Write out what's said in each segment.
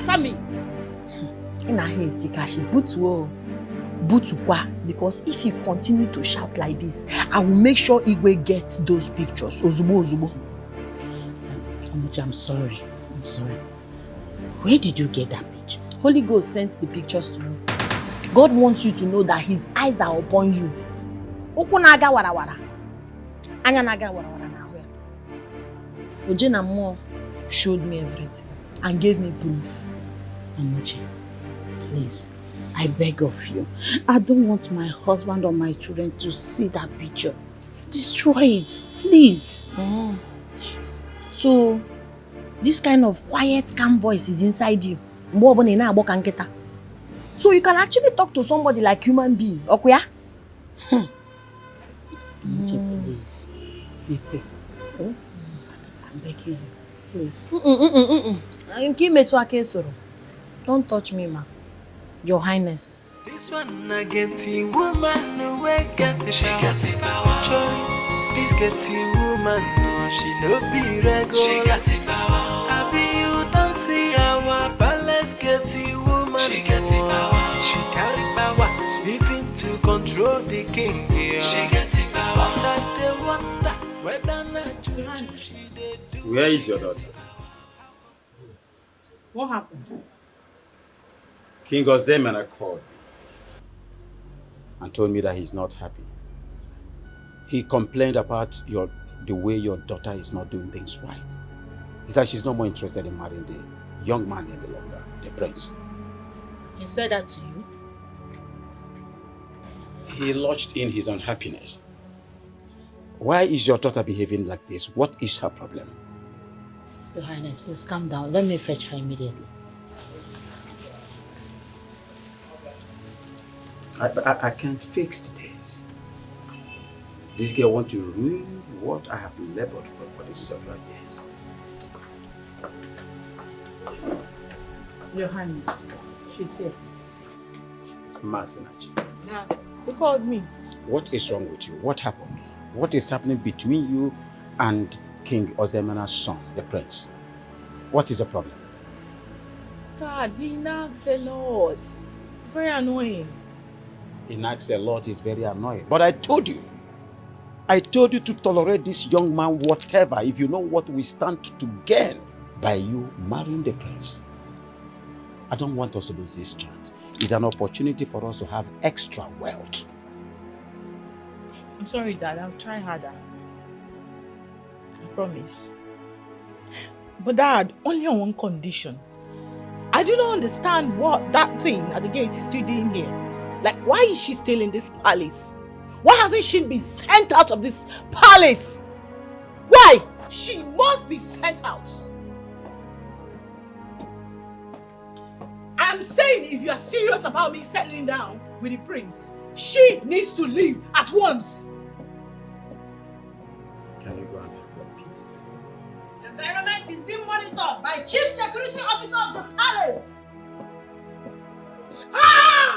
answer me. In a head, Tikashi, Butukwa, because if you continue to shout like this, I will make sure Igwe gets those pictures. Ozubo. I'm sorry. Where did you get that picture? Holy Ghost sent the pictures to me. God wants you to know that his eyes are upon you. Okunaga warawara. Anyanaga warawara na hwe. Ojena Mo showed me everything and gave me proof. Amuche, please, I beg of you. I don't want my husband or my children to see that picture. Destroy it, please. Yes. So, this kind of quiet, calm voice is inside you. So you can actually talk to somebody like human being. Okay? Please. I'm begging you. Please. Don't touch me, ma. Your Highness. This one I get the woman away get it. She got it power. This get the woman no she no be regular. She got it power. I be you don't see our palace get the woman. She got it power. She carry power even to control the king. Yeah. She got it power. But I wonder whether not juju she did do. Where is your daughter? What happened? King Ozemena called me and told me that he's not happy. He complained about the way your daughter is not doing things right. He said she's no more interested in marrying the young man any longer, the prince. He said that to you? He lodged in his unhappiness. Why is your daughter behaving like this? What is her problem? Your Highness, please calm down. Let me fetch her immediately. I can't fix this. This girl wants to ruin what I have labored for these several years. Your Highness, she's here. Masinachi. You called me. What is wrong with you? What happened? What is happening between you and King Ozemena's son, the prince? What is the problem? Dad, he nags a lot. It's very annoying. He nags a lot, is very annoying. But I told you to tolerate this young man, whatever, if you know what we stand to gain by you marrying the prince. I don't want us to lose this chance. It's an opportunity for us to have extra wealth. I'm sorry, Dad. I'll try harder. I promise. But Dad, only on one condition. I do not understand what that thing at the gate is still doing here. Like, why is she still in this palace? Why hasn't she been sent out of this palace? Why? She must be sent out. I'm saying if you are serious about me settling down with the prince, she needs to leave at once. Can you go and have your peace? The environment is being monitored by Chief Security Officer of the palace.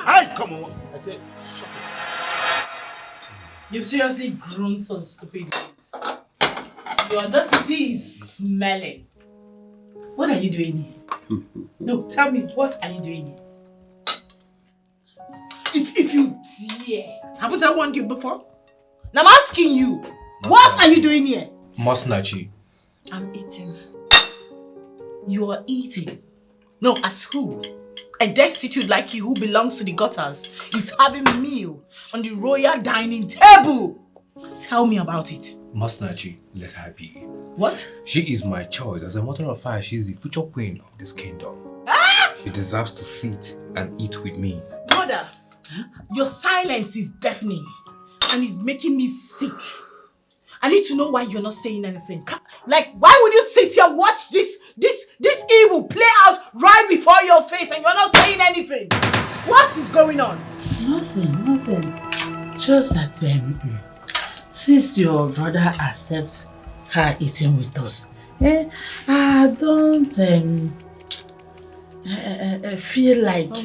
Hey, come on! I said, shut up. You've seriously grown some stupid things. Your audacity is smelling. What are you doing here? No, tell me, what are you doing here? If you dare, haven't I warned you before? Now I'm asking you, what are you doing here? Masinachi. I'm eating. You are eating? No, as who? A destitute like you who belongs to the gutters is having a meal on the royal dining table. Tell me about it. Masinachi, let her be. What? She is my choice. As a matter of fact, she is the future queen of this kingdom. Ah! She deserves to sit and eat with me. Mother, your silence is deafening and it's making me sick. I need to know why you're not saying anything. Like, why would you sit here and watch this evil play out right before your face and you're not saying anything? What is going on? Nothing. Just that since your brother accepts her eating with us, I don't feel like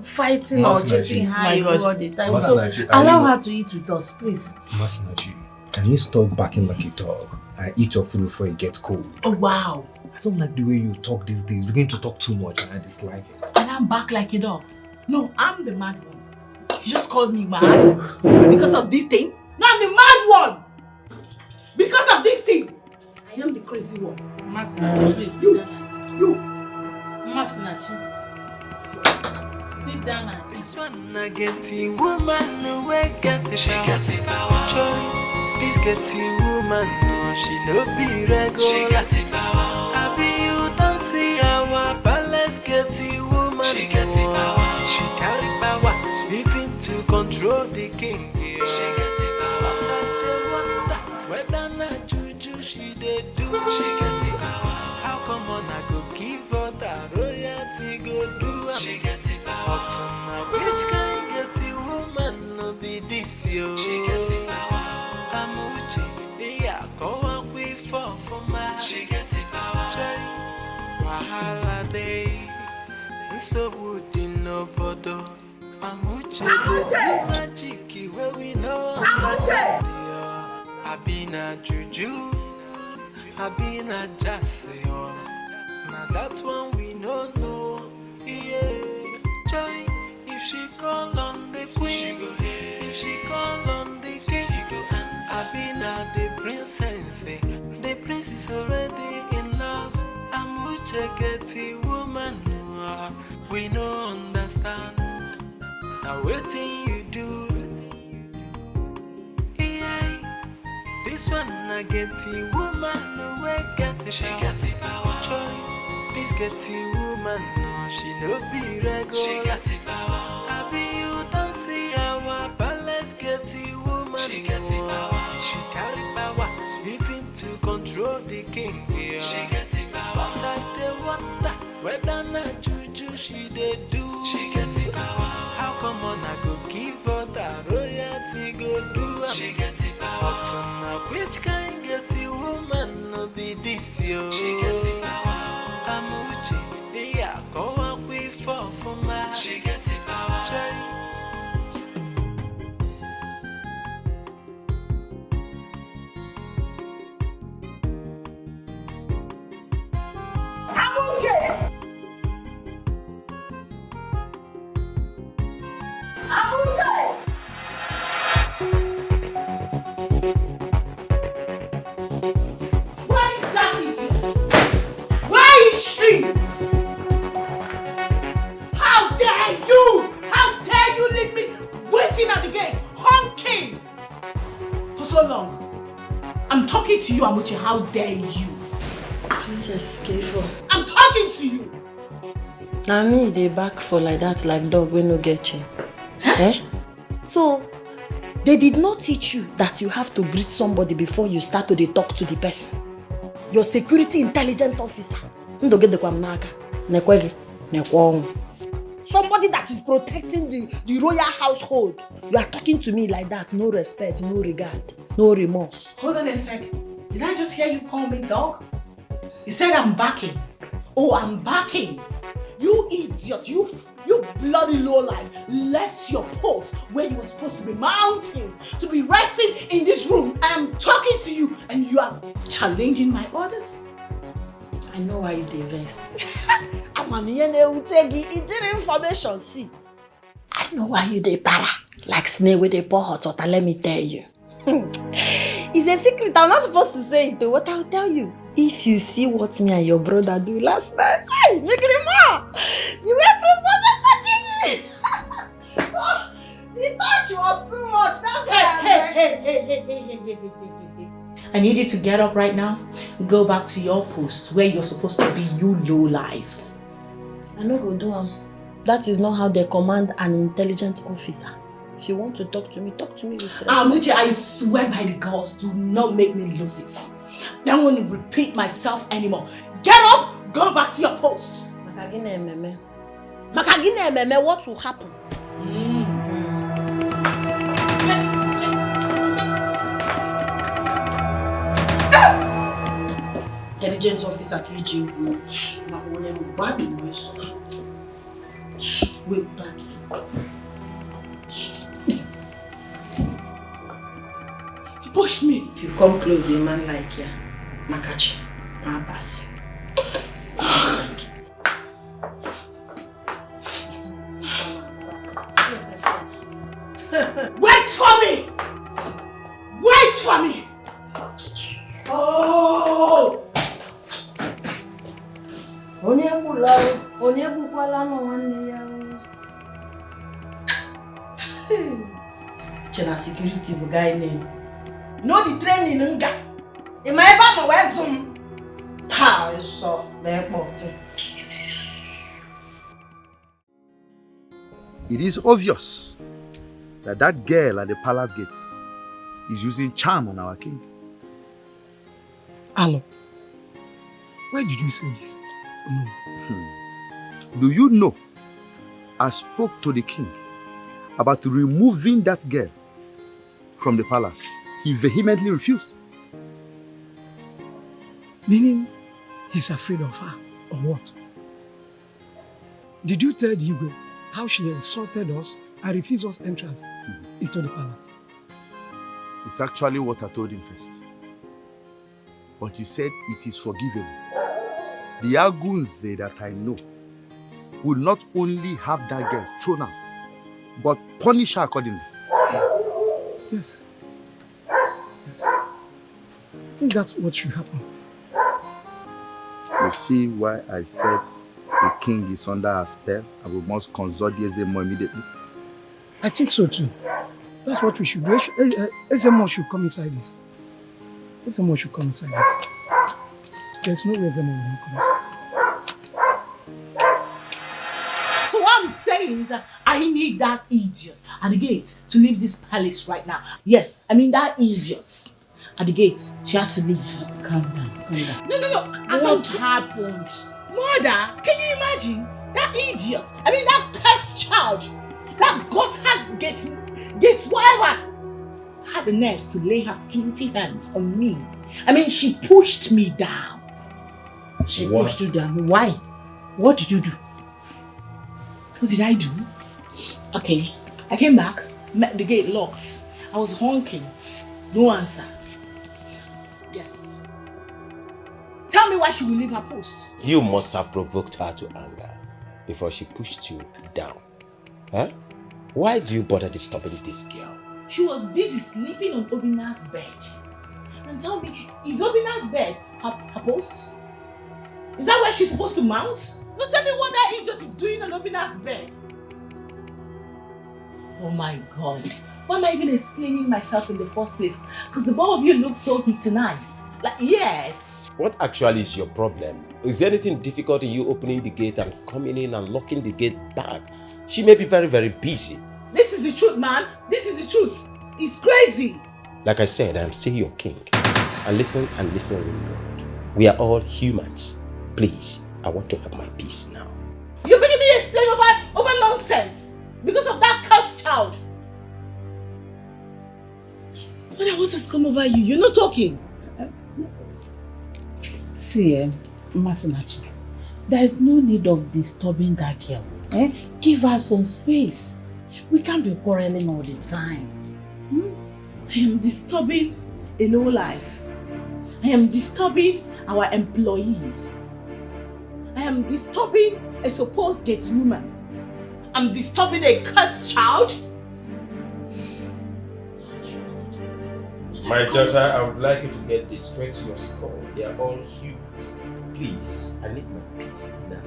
fighting or chasing her all the time. Masinachi, so allow her to eat with us, please. Masinachi, can you stop barking like a dog and eat your food before it gets cold? Oh wow, I don't like the way you talk these days. You begin to talk too much and I dislike it. And I'm back like a dog. No, I'm the mad one. You just called me mad because of this thing. No, I'm the mad one. Because of this thing. I am the crazy one. Masinachi, please. You. Masinachi. Sit down and This one I get the woman away get it. She got the power. Joy. This get the woman, no, she no be regular. She got the power. I be you don't see our palace get the woman. She got the power. She carry power, even to control the king. Yeah. She got the power. I wonder whether not juju she dey do. She got the power. How come on I go give her that royalty go do? She got the power. Which kind get the woman no be this yo? She got the power. Amuchi, yeah, go and we fall for my. She got the power. Wahala day, so wood in no photo. Amuchi, the magic where we know understand. I been a juju, I been a jassy. Now that's one we no know. Yeah, joy. If she call on the queen, she go here. If she call on the king, he go answer. I been at the princess, the prince is already in love. I'm with a getty woman, we no understand. Now waiting you do, yeah. This one I get the woman, we get it. She got the power. Joy. This get the woman, no, she no be regular. She got the power. I be you don't see our palace get the woman. She got the power. She carry power, even to control the king. Yeah. She got the power. But I dey wonder whether not juju she dey do. She got the power. How come on I go give her that royalty go do? She got the power. But now which kind get the woman no be this yo? She got the power. Amuchi, yeah, go and we fall for my. She got the power. Amuche! Amuche! Where is that idiot? Where is she? How dare you? How dare you leave me waiting at the gate, honking for so long? I'm talking to you, Amuche. How dare you? Princess, careful. I'm talking to you. Now me, they back for like that, like dog when no get you. Eh? So, they did not teach you that you have to greet somebody before you start to talk to the person. Your security intelligence officer. Somebody that is protecting the royal household. You are talking to me like that. No respect, no regard, no remorse. Hold on a sec. Did I just hear you call me dog? You said I'm backing. Oh, I'm backing. You idiot, you bloody lowlife, left your post where you were supposed to be mounting, to be resting in this room, and I'm talking to you, and you are challenging my orders? I know why you diverse. I'm an information, see. I know why you dey para, like snake with a pour hot water, let me tell you. It's a secret, I'm not supposed to say it, what I'll tell you. If you see what me and your brother do last night, hey, make it more. The way Prince was touching me. So, the touch was too much, that's why Hey. I need you to get up right now, go back to your post where you're supposed to be, you lowlife. I no go do am. That is not how they command an intelligent officer. If you want to talk to me with respect. Amuche, I swear by the gods, do not make me lose it. I don't want to repeat myself anymore. Get up, go back to your posts. Makagine ememe, what will happen? Intelligence officer KG. Wait back. He pushed me. If you come close, a man like you, Makachi, my pass. Wait for me! Wait for me! Oh! Onye bukwala no nwanne ya. Chena security bu guy name. No the training nga. E ma eba ma we zoom. Ta so na airport. It is obvious that that girl at the palace gate is using charm on our king. Alo, why did you say this? No. Do you know, I spoke to the king about removing that girl from the palace. He vehemently refused. Meaning he's afraid of her, or what? Did you tell Igwe how she insulted us and refused us entrance into the palace? It's actually what I told him first. But he said it is forgivable. The Agunze that I know will not only have that girl thrown out, but punish her accordingly. Yes. Yes. I think that's what should happen. You see why I said the king is under a spell and we must consult the Ezemo immediately? I think so too. That's what we should do. Ezemo should come inside this. Ezemo should come inside this. There's no way Ezemo will not come inside. So what I'm saying is that I need that idiot at the gate to leave this palace right now. Yes, I mean that idiot at the gate. She has to leave. Calm down, calm down. No. What happened? Mother, can you imagine? That idiot, I mean that cursed child, that gutter gate whatever, had the nerves to lay her filthy hands on me. I mean, she pushed me down. She pushed you down. Why? What did you do? What did I do? Okay, I came back, met the gate locked. I was honking. No answer. Yes. Tell me why she will leave her post. You must have provoked her to anger before she pushed you down. Huh? Why do you bother disturbing this girl? She was busy sleeping on Obina's bed. And tell me, is Obina's bed her post? Is that where she's supposed to mount? No, tell me what that idiot is doing on Obina's bed. Oh my God. Why am I even explaining myself in the first place? Because the both of you look so hypnotized. Like, yes. What actually is your problem? Is there anything difficult in you opening the gate and coming in and locking the gate back? She may be very, very busy. This is the truth, man. This is the truth. It's crazy. Like I said, I am still your king. And listen, with God. We are all humans. Please, I want to have my peace now. You're making me explain over nonsense because of that cursed child. Mother, what has come over you? You're not talking. See, Masinachi, there is no need of disturbing that girl. Give her some space. We can't be quarreling all the time. I am disturbing a low life. I am disturbing our employee. I am disturbing a supposed gate woman. I'm disturbing a cursed child. My daughter, I would like you to get this straight to your skull. They are all humans. Please, I need my peace now.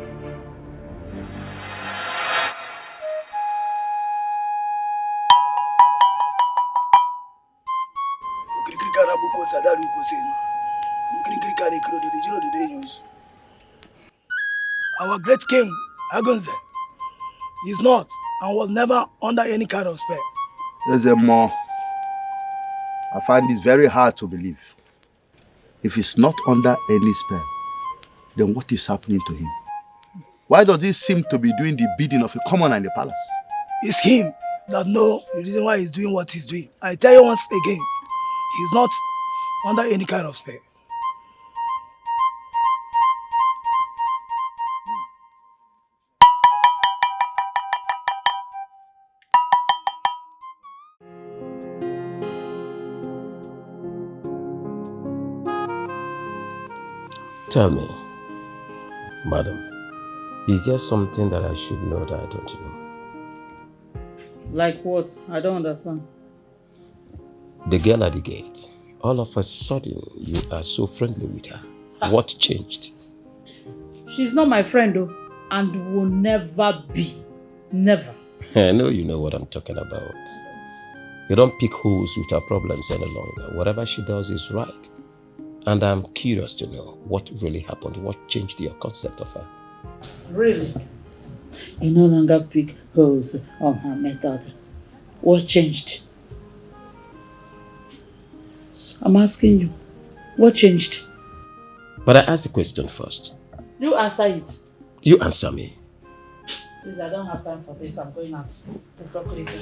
Our great king, Agunze, is not and was never under any kind of spell. Ezemo, I find it very hard to believe. If he's not under any spell, then what is happening to him? Why does he seem to be doing the bidding of a commoner in the palace? It's him that knows the reason why he's doing what he's doing. I tell you once again, he's not under any kind of spell. Tell me, Madam, is there something that I should know that I don't know? Like what? I don't understand. The girl at the gate. All of a sudden, you are so friendly with her. What changed? She's not my friend though, and will never be. Never. I know you know what I'm talking about. You don't pick holes with her problems any longer. Whatever she does is right. And I'm curious to know what really happened, what changed your concept of her. Really? You no longer pick holes on her method. What changed? I'm asking you, what changed? But I asked the question first. You answer it. You answer me. Please, I don't have time for this. I'm going out to calculate it.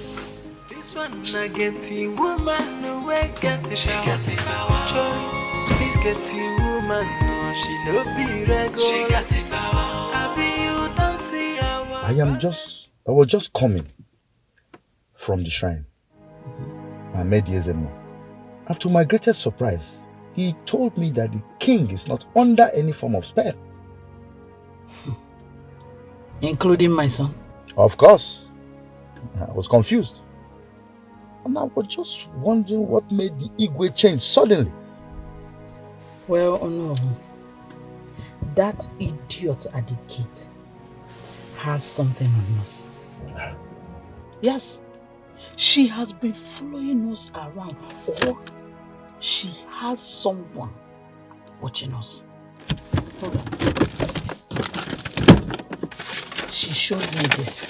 This one I get the woman no way get it. She got it power. Joy. This get the woman no she no be regular. She got it power. I be you don't see her. I was just coming from the shrine. I met Yezemo. And to my greatest surprise, he told me that the king is not under any form of spell. Including my son? Of course. I was confused. And I was just wondering what made the Igwe change suddenly. Well, no. That idiot at the gate has something on us. Yes. She has been following us around, or she has someone watching us. Hold on. She showed me this.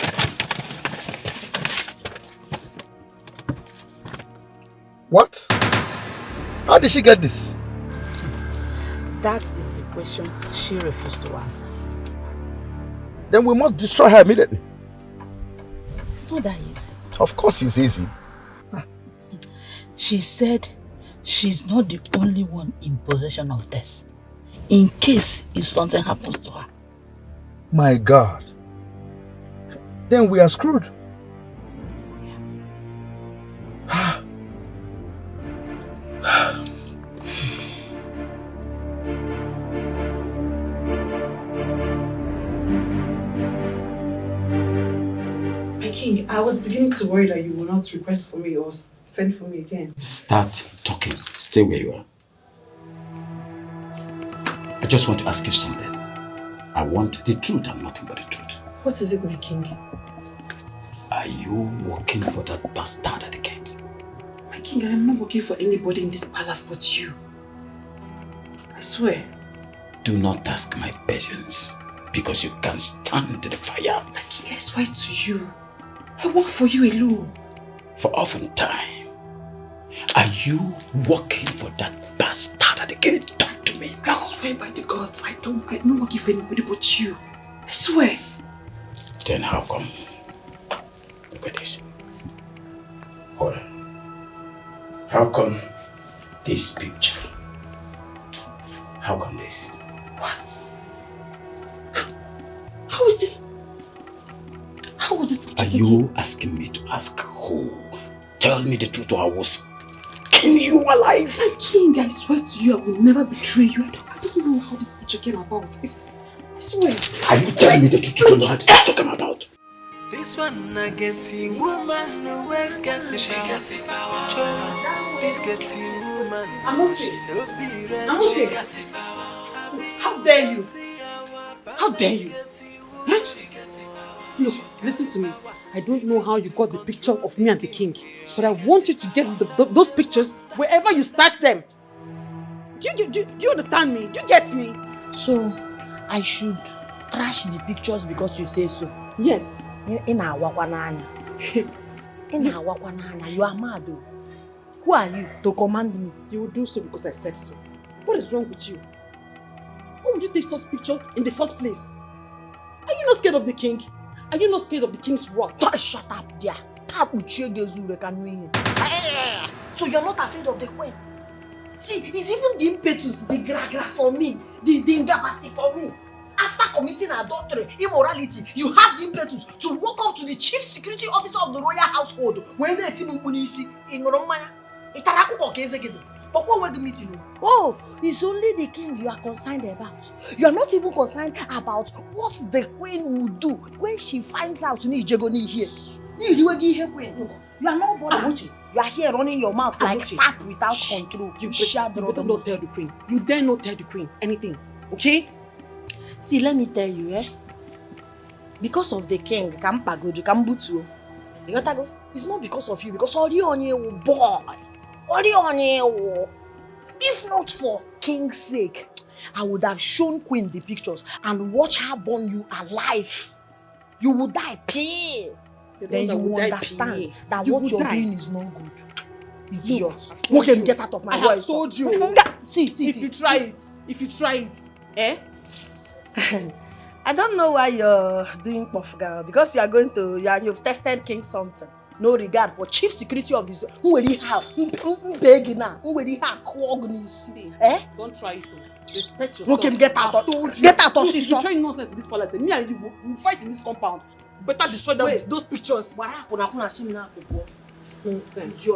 What? How did she get this? That is the question she refused to answer. Then we must destroy her immediately. It's not that easy. Of course it's easy. She said she's not the only one in possession of this, in case if something happens to her. My God. Then we are screwed. My king, I was beginning to worry that you will not request for me or send for me again. Start talking. Stay where you are. I just want to ask you something. I want the truth and nothing but the truth. What is it, my king? Are you working for that bastard at the gate? My king, I am not working for anybody in this palace but you. I swear. Do not ask my patience, because you can't stand the fire. My king, I swear to you. I work for you alone. For often time. Are you working for that bastard at the gate? Talk to me now. I swear by the gods, I don't work for anybody but you. I swear. Then how come? Look at this. Hold on. How come this picture? How come this? What? How is this? How was this picture? Are you asking me to ask who? Tell me the truth or I will skin you alive. My king, I swear to you, I will never betray you. I don't know how this picture came about. I swear. Are you telling me the truth? You don't know how this is talking about? This one I get the woman no way get it. She got it power. This get the woman. She no be red. She got it power. How dare you? How dare you? Huh? Look, listen to me. I don't know how you got the picture of me and the king, but I want you to get those pictures wherever you stash them. Do you understand me? Do you get me? So, I should trash the pictures because you say so? Yes. You are mad though. Who are you to command me? You will do so because I said so. What is wrong with you? Why would you take such picture in the first place? Are you not scared of the king? Are you not scared of the king's wrath? Shut up there. So you're not afraid of the queen? See, it's even the impetus, the gra for me, the ingapacity for me. After committing adultery, immorality, you have the impetus to walk up to the chief security officer of the royal household. When they team But what were the meeting? Oh, it's only the king you are concerned about. You are not even concerned about what the queen will do when she finds out you here. You are not bothered. You are here running your mouth like tap without control. You better not tell the queen. You dare not tell the queen anything. Okay? See, let me tell you, because of the king, it's not because of you, because boy. If not for king's sake, I would have shown queen the pictures and watch her burn you alive. You would die, pee. Then you will understand that what you're doing is not good. Idiot. Okay, get out of my voice. I have told you. See. If you try it, I don't know why you're doing puff girl, because you've tested king something. No regard for chief security of this. See, don't try it. Respect yourself. Okay, get out. Get out of this. If you try nonsense in this palace, me and you will fight in this compound. Better destroy those pictures. What happened? Nonsense.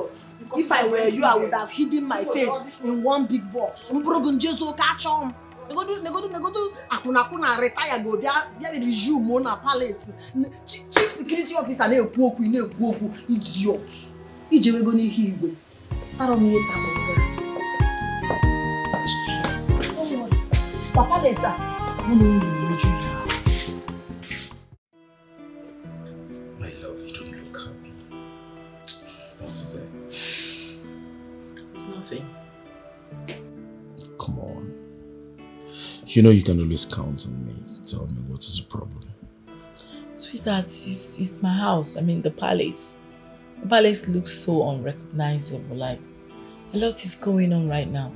If I were you, I would have hidden my face in one big box. Catch on. Akuna retire go there resume on a palace. Chief security officer na ekwu idiot. Ijewe go ni hiwe. Taro mi eta mo. Papa lesa. My love, you don't look happy. What is it? It's nothing. Come on. You know you can always count on me to tell me what is the problem. Sweetheart, it's my house. I mean, the palace. The palace looks so unrecognizable. Like, a lot is going on right now.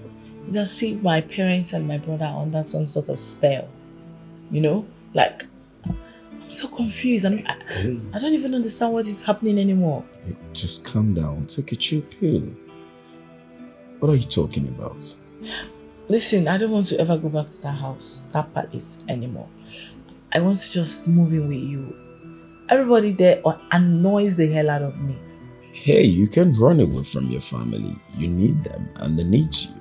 It's as if my parents and my brother are under some sort of spell. You know? Like, I'm so confused. I don't even understand what is happening anymore. Hey, just calm down. Take a chill pill. What are you talking about? Listen, I don't want to ever go back to that house, that palace anymore. I want to just move in with you. Everybody there annoys the hell out of me. Hey, you can run away from your family. You need them and they need you.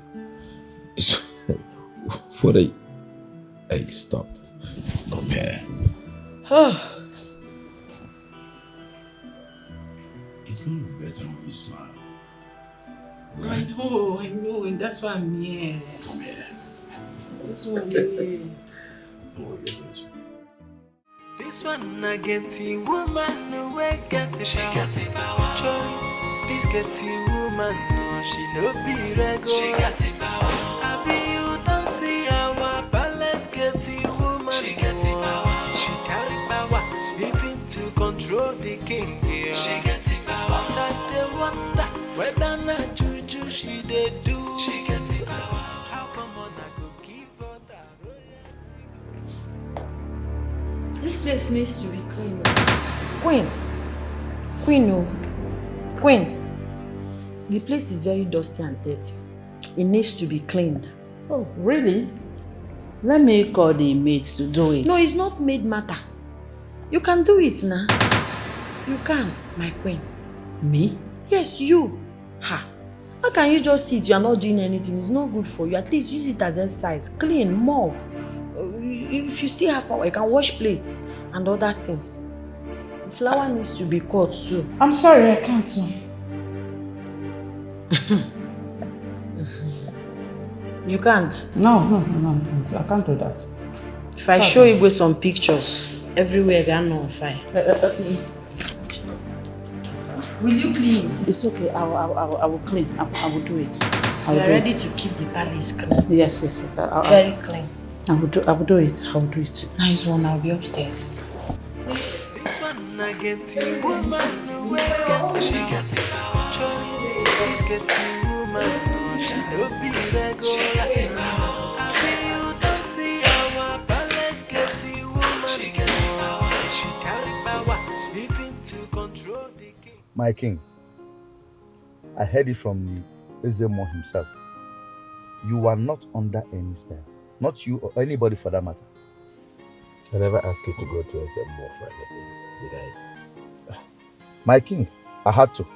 What are you? Hey, stop. Come here. It's going to be better when you smile. Right? I know, and that's why I'm here. Come here. That's why I'm here. Oh, you're going to. This one I get the woman no way get it. She got the power. Joy, this get the woman no she no be regular. She got the power. I be you don't see our palace get the woman. She got the power. She carry power even to control the king. Yeah. She got the power. But I dey wonder whether not juju she dey do. She got the power. How come on I go keep her that royalty? This place needs to be clean. Queen. The place is very dusty and dirty. It needs to be cleaned. Oh, really? Let me call the maids to do it. No, it's not maid matter. You can do it now. You can, my queen. Me? Yes, you. Ha. How can you just sit? You are not doing anything. It's not good for you. At least use it as exercise. Clean, mop. If you still have power, you can wash plates and other things. The flower needs to be cut too. I'm sorry, I can't. You can't? No, I can't do that. If I show you some pictures, everywhere they are on fire. Will you clean it? It's okay, I will clean. I will do it. You are ready to keep the palace clean? Yes. Very clean. I will do it. Nice one, I'll be upstairs. This one I get the woman no way get it. She got the power. Joy, this get the woman no she no be regular. She got the power. I mean you don't see our palace get the woman. She got the power. She carry power even to control the king. My king, I heard it from Ezemo himself. You are not under any spell. Not you or anybody for that matter. I never asked you to go to Ezemo for anything, did I? My king, I had to.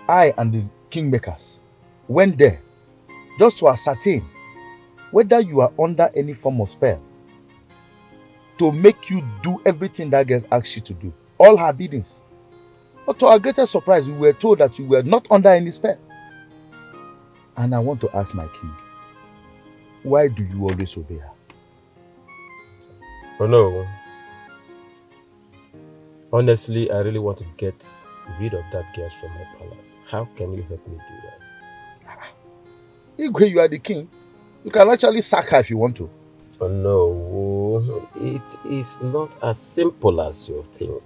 I and the kingmakers went there just to ascertain whether you are under any form of spell to make you do everything that girl asks you to do. All her biddings. But to our greatest surprise, we were told that you were not under any spell. And I want to ask my king, why do you always obey her? Oh no. Honestly, I really want to get rid of that girl from my palace. How can you help me do that? Igwe, you are the king. You can actually sack her if you want to. Oh no, it is not as simple as you think.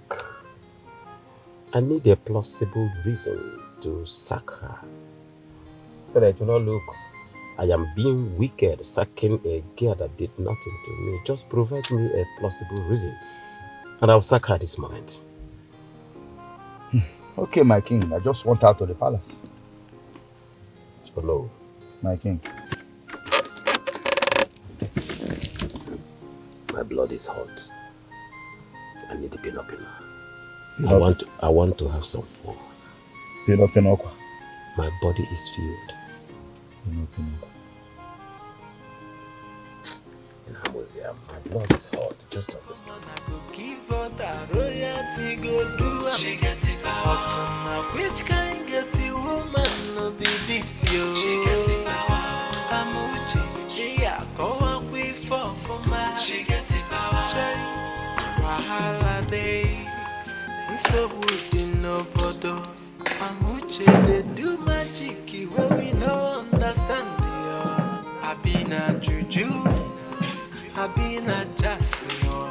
I need a plausible reason to sack her. So that it will not look, I am being wicked, sacking a girl that did nothing to me. Just provide me a plausible reason, and I'll sack her this moment. Okay, my king, I just want out of the palace. Oh no. My king. My blood is hot. I need to pin up. I want to have some fun. Pin. My body is filled. Pin. My blood is hot. Just understand. She gets it power. Which kind get it woman no be this yo? She gets it power. Amuchi, yeah, go on we fall for my. She gets it power. Wahala day, so good in no photo. Amuchi they do magic where we no understand yo. I been a juju, I been a just yo.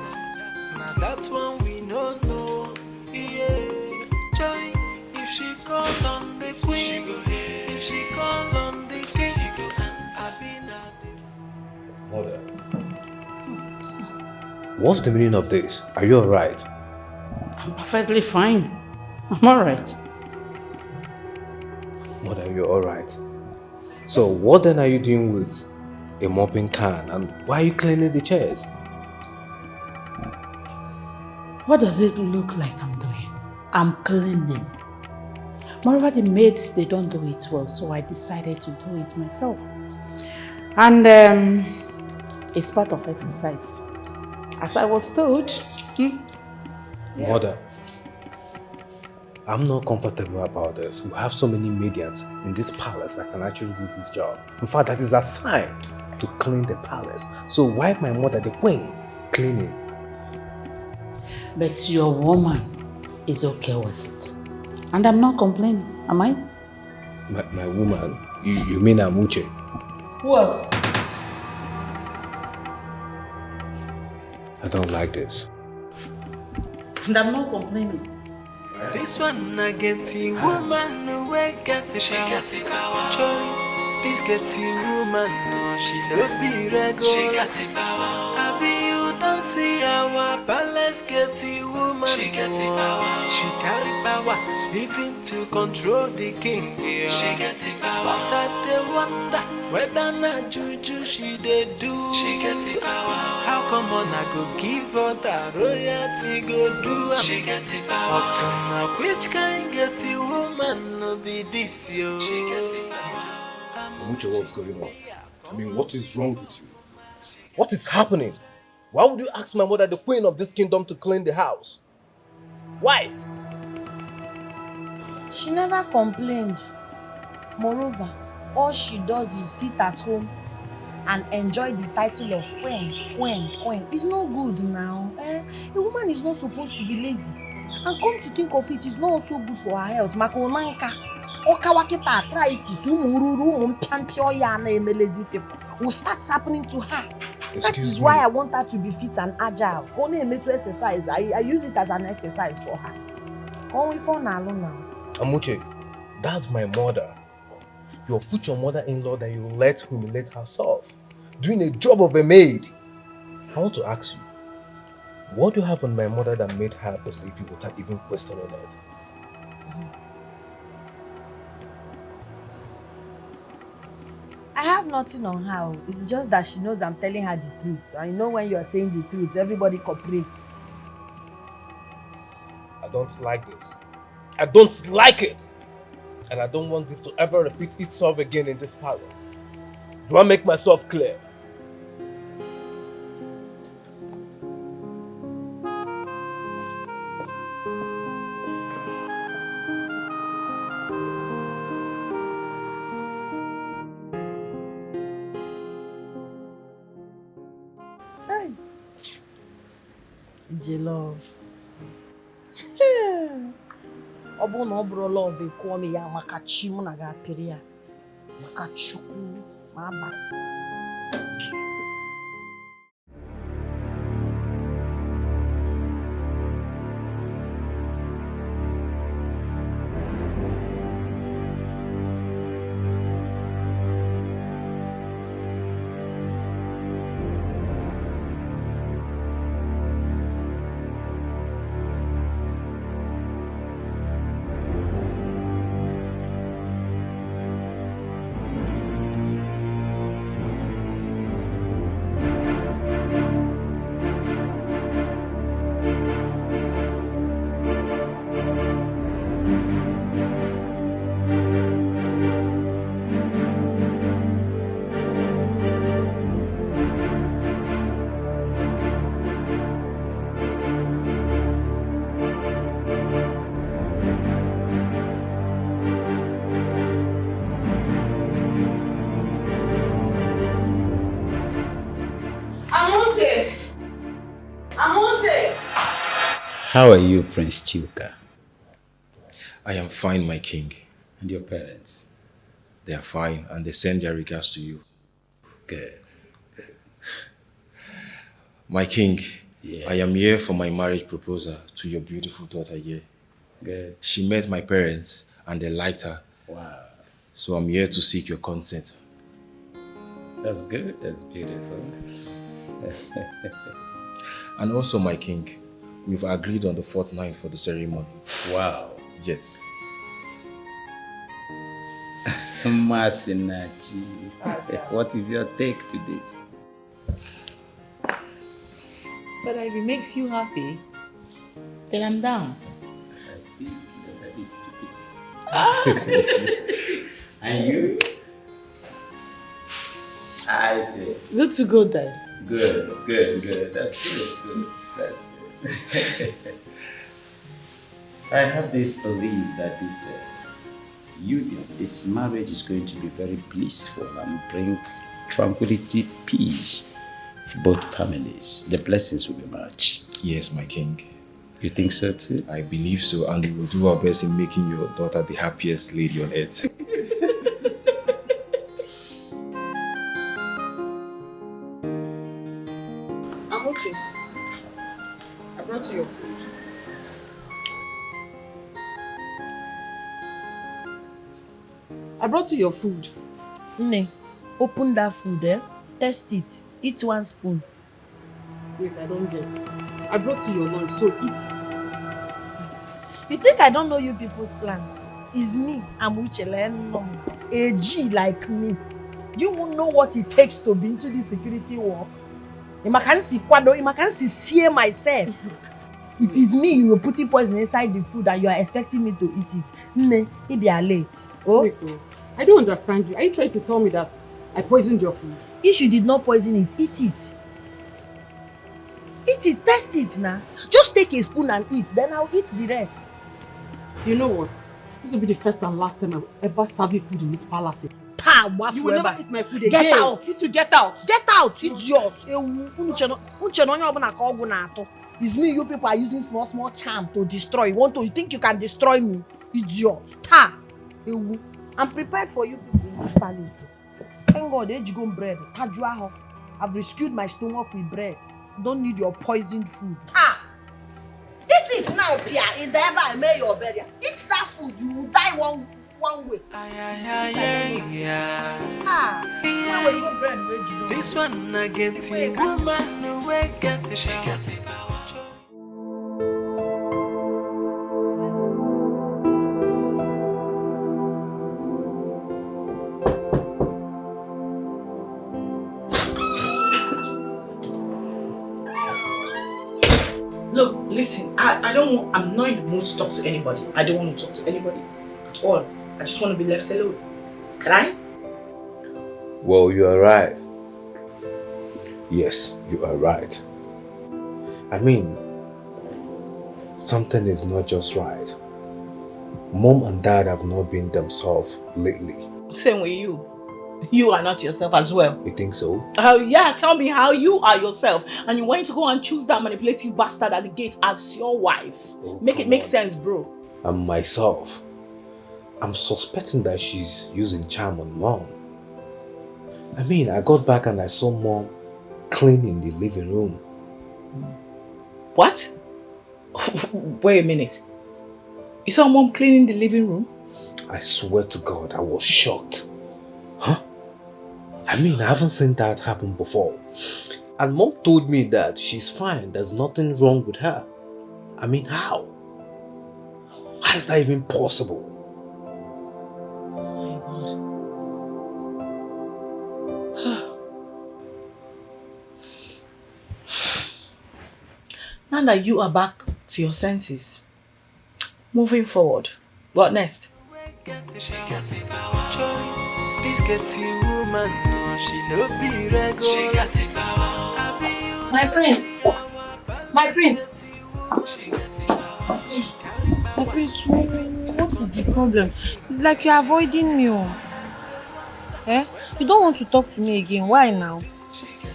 Now that's one we no know. Yeah, joy. If she call on the queen, she go here. If she call on the king, he go answer. I been a Mother, what's the meaning of this? Are you alright? I'm perfectly fine. I'm alright. Mother, you're alright. So what then are you doing with a mopping can, and why are you cleaning the chairs? What does it look like I'm doing? I'm cleaning. Moreover, the maids, they don't do it well, so I decided to do it myself. And it's part of exercise. As I was told. Mother, I'm not comfortable about this. We have so many medians in this palace that can actually do this job. In fact, that is assigned to clean the palace. So why my mother, the queen, cleaning? But your woman is okay with it. And I'm not complaining, am I? My woman? You mean Amuche? Who else? I don't like this. And I'm not complaining. This one I get the woman no way get it. She get it power. Joy. This get the woman no she no be regular. She get it power. I be you don't see our palace get the woman. She get it power. She carry power even to control the king. Yeah. She get it power. But I dey wonder whether na juju she dey do. She get it power. How come on I go give her that royalty go do? She get it power. But which kind get the woman no be this yo? She get it power. Amuche, what's going on? I mean, what is wrong with you? What is happening? Why would you ask my mother, the queen of this kingdom, to clean the house? Why? She never complained. Moreover, all she does is sit at home and enjoy the title of queen. It's no good now. A woman is not supposed to be lazy. And come to think of it, it's not also good for her health. Makonanka. Okawakita arthritis, lazy people will start happening to her. That is why I want her to be fit and agile. Only make to exercise. I use it as an exercise for her. Only for now. Amuche, that's my mother. Your future mother-in-law that you let humiliate herself, doing a job of a maid. I want to ask you, what do you have on my mother that made her believe you without even questioning it? I have nothing on her. It's just that she knows I'm telling her the truth. I know when you're saying the truth, everybody cooperates. I don't like this. I don't like it! And I don't want this to ever repeat itself again in this palace. Do I make myself clear? Love. Ọ bụrụ na ọ bụrụ love ekụọ m ya maka chi mụ na ga-apịrị ya maka Chukwu ma abasị. How are you, Prince Chuka? I am fine, my king. And your parents? They are fine, and they send their regards to you. Good. My king, yes. I am here for my marriage proposal to your beautiful daughter here. Good. She met my parents, and they liked her. Wow. So I'm here to seek your consent. That's good. That's beautiful. And also, my king, we've agreed on the 4th night for the ceremony. Wow. Yes. Masinachi. What is your take to this? But if it makes you happy, then I'm down. I speak, that is stupid. And you? I say. Good to go then. Good. That's good. That's good. I have this belief that this union, this marriage is going to be very blissful and bring tranquility, peace for both families. The blessings will be much. Yes, my king. You think so too? I believe so, and we will do our best in making your daughter the happiest lady on earth. I'm okay. I brought you your food. I brought you your food. Nne, open that food, eh? Test it. Eat 1 spoon. Wait, I don't get. I brought you your lunch, so eat it. You think I don't know you people's plan? It's me, Amuchele, a G like me. Do you know what it takes to be into this security work? I can't see myself. It is me you were putting poison inside the food and you are expecting me to eat it. Nne, it be late. Oh? Wait, I don't understand you. Are you trying to tell me that I poisoned your food? If you did not poison it, eat it. Eat it, test it now. Just take a spoon and eat, then I'll eat the rest. You know what? This will be the first and last time I'm ever serving food in this palace. You will never eat my food again. Get out! You to get out! Get out, idiot! It's me, you people are using small charm to destroy. You think you can destroy me? Idiot! I'm prepared for you people in this palace. Thank God, ejigom bread. I've rescued my stomach with bread. Don't need your poisoned food. Eat it now, Pia. If ever I made your burial, eat that food. You will die one way. This one I get it, woman, no way get it. She got it. Look, listen, I'm not in the mood to talk to anybody. I don't want to talk to anybody at all. I just want to be left alone. Can I? Well, you are right. Yes, you are right. I mean, something is not just right. Mom and dad have not been themselves lately. Same with you. You are not yourself as well. You think so? Yeah, tell me how you are yourself. And you want to go and choose that manipulative bastard at the gate as your wife. Make it make sense, bro. I'm myself. I'm suspecting that she's using charm on Mom. I mean, I got back and I saw Mom cleaning the living room. What? Wait a minute. You saw Mom cleaning the living room? I swear to God, I was shocked. Huh? I mean, I haven't seen that happen before. And Mom told me that she's fine, there's nothing wrong with her. I mean, how? How is that even possible? Oh my God. Now that you are back to your senses, moving forward, what next? This getty woman, no, she no be regular. She got it power. My prince. My prince. My prince, what is the problem? It's like you're avoiding me. Eh? You don't want to talk to me again. Why now?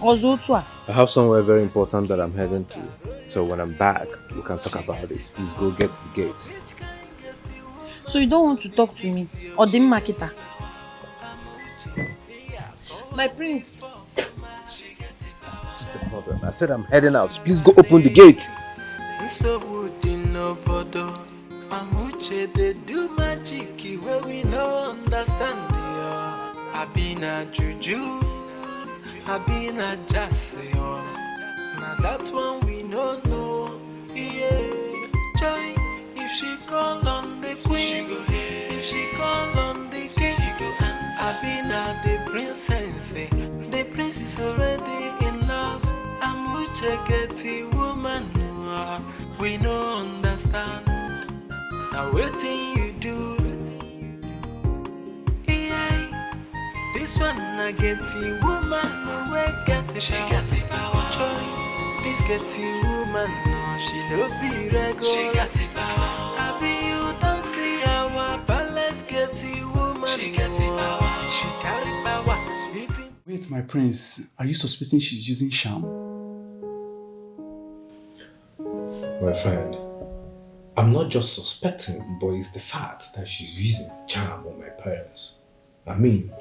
I have somewhere very important that I'm heading to. So when I'm back, we can talk about it. Please go get to the gate. So you don't want to talk to me? Or the marketer? My prince. What's the problem? I said I'm heading out. Please go open the gate. So would no photo. Amuche they do magic where we no understand. I been a juju. I been a jassy. Now that's one we no know. Yeah. Joy, if she call on the queen, she go here. If she call on the king, he go answer. I been a the princess. The prince is already in love. Amuche getty woman. We no understand. Now waiting you do. Yeah. This one I getty woman. We get it. She got it power. Joy. This getty woman. No, she no be regular. She got it power. I be you don't see our palace getty woman. She got it power. She carry power. Wait, my prince. Are you suspecting she's using charm? My friend, I'm not just suspecting, but it's the fact that she's using charm on my parents. I mean,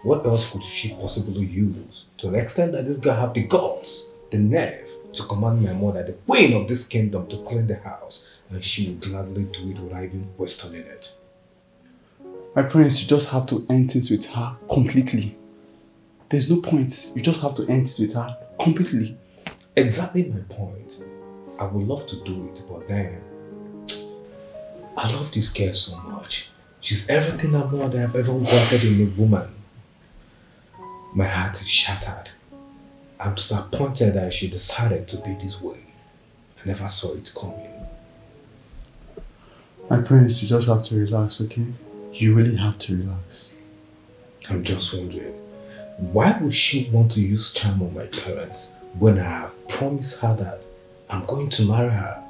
what else could she possibly use to the extent that this girl have the guts, the nerve to command my mother, the queen of this kingdom, to clean the house, and she would gladly do it without even questioning it. My prince, you just have to end things with her completely. There's no point. You just have to end it with her completely. Exactly my point. I would love to do it, but then I love this girl so much. She's everything and more than I've ever wanted in a woman. My heart is shattered. I'm disappointed that she decided to be this way. I never saw it coming. My prince, you just have to relax, okay? You really have to relax. I'm just wondering, why would she want to use charm on my parents when I have promised her that I'm going to marry her?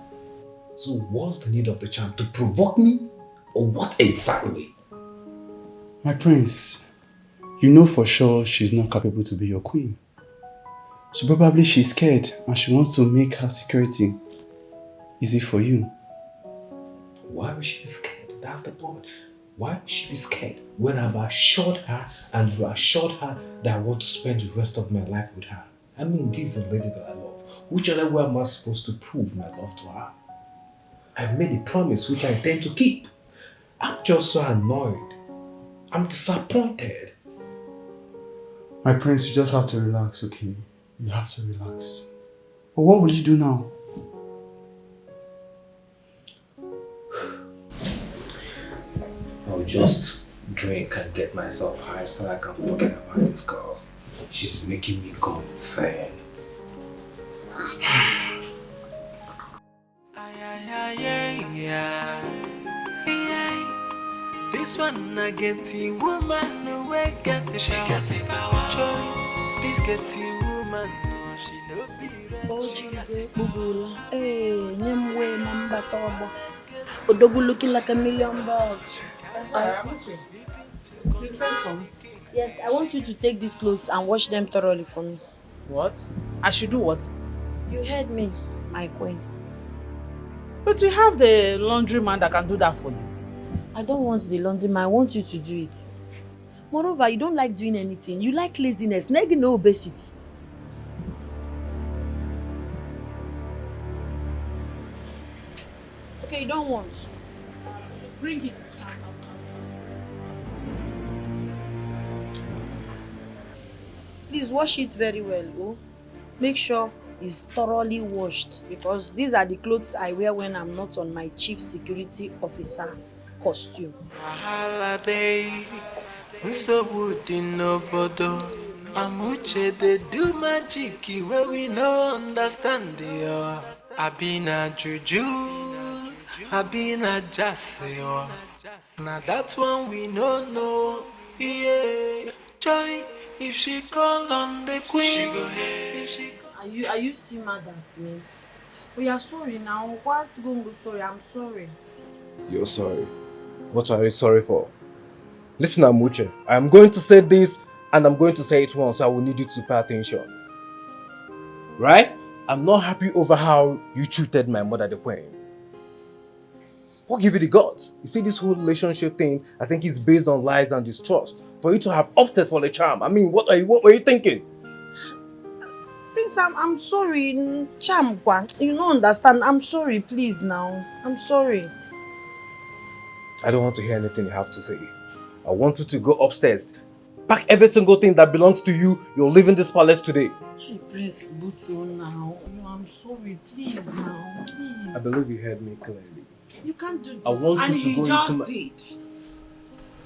So what's the need of the charm? To provoke me? Or what exactly? My prince, you know for sure she's not capable to be your queen. So probably she's scared and she wants to make her security easy for you. Why would she be scared? That's the point. Why would she be scared when I've assured her and reassured her that I want to spend the rest of my life with her? I mean, this is a lady that I love. Which other way am I supposed to prove my love to her? I've made a promise which I intend to keep. I'm just so annoyed. I'm disappointed. My prince, you just have to relax, okay? You have to relax. But what will you do now? I'll just drink and get myself high so I can forget about this girl. She's making me go insane. This one I get the woman no way get it. She get the power. Joy, this get the woman no she no be Odogu looking like $1 million. You sent for me. Yes, I want you to take these clothes and wash them thoroughly for me. What? I should do what? You heard me, my queen. But we have the laundry man that can do that for you. I don't want the laundry man, I want you to do it. Moreover, you don't like doing anything. You like laziness, maybe no obesity. Okay, you don't want. Bring it. Please wash it very well, oh. Make sure it's thoroughly washed because these are the clothes I wear when I'm not on my chief security officer costume. holiday. So would in no photo. Amuche they do magic where we no understand the I been a juju, I been a jassy. Now that one we no know. Yeah, joy. If she call on the queen, she go ahead. If she Are you still mad at me? We are sorry now. What's going to be sorry? I'm sorry. You're sorry. What are you sorry for? Listen, Amuche, I'm going to say this and I'm going to say it once, so I will need you to pay attention. Right? I'm not happy over how you treated my mother, the queen. What give you the guts? You see, this whole relationship thing, I think is based on lies and distrust. For you to have opted for the charm, I mean, what were you thinking? Prince, I'm sorry. Charm, you don't understand. I'm sorry, please now. I'm sorry. I don't want to hear anything you have to say. I want you to go upstairs. Pack every single thing that belongs to you. You're leaving this palace today. Hey, Prince Butu now. I'm sorry, please now. Please. I believe you heard me clearly. You can't do this. I want And you to he go just into my... did.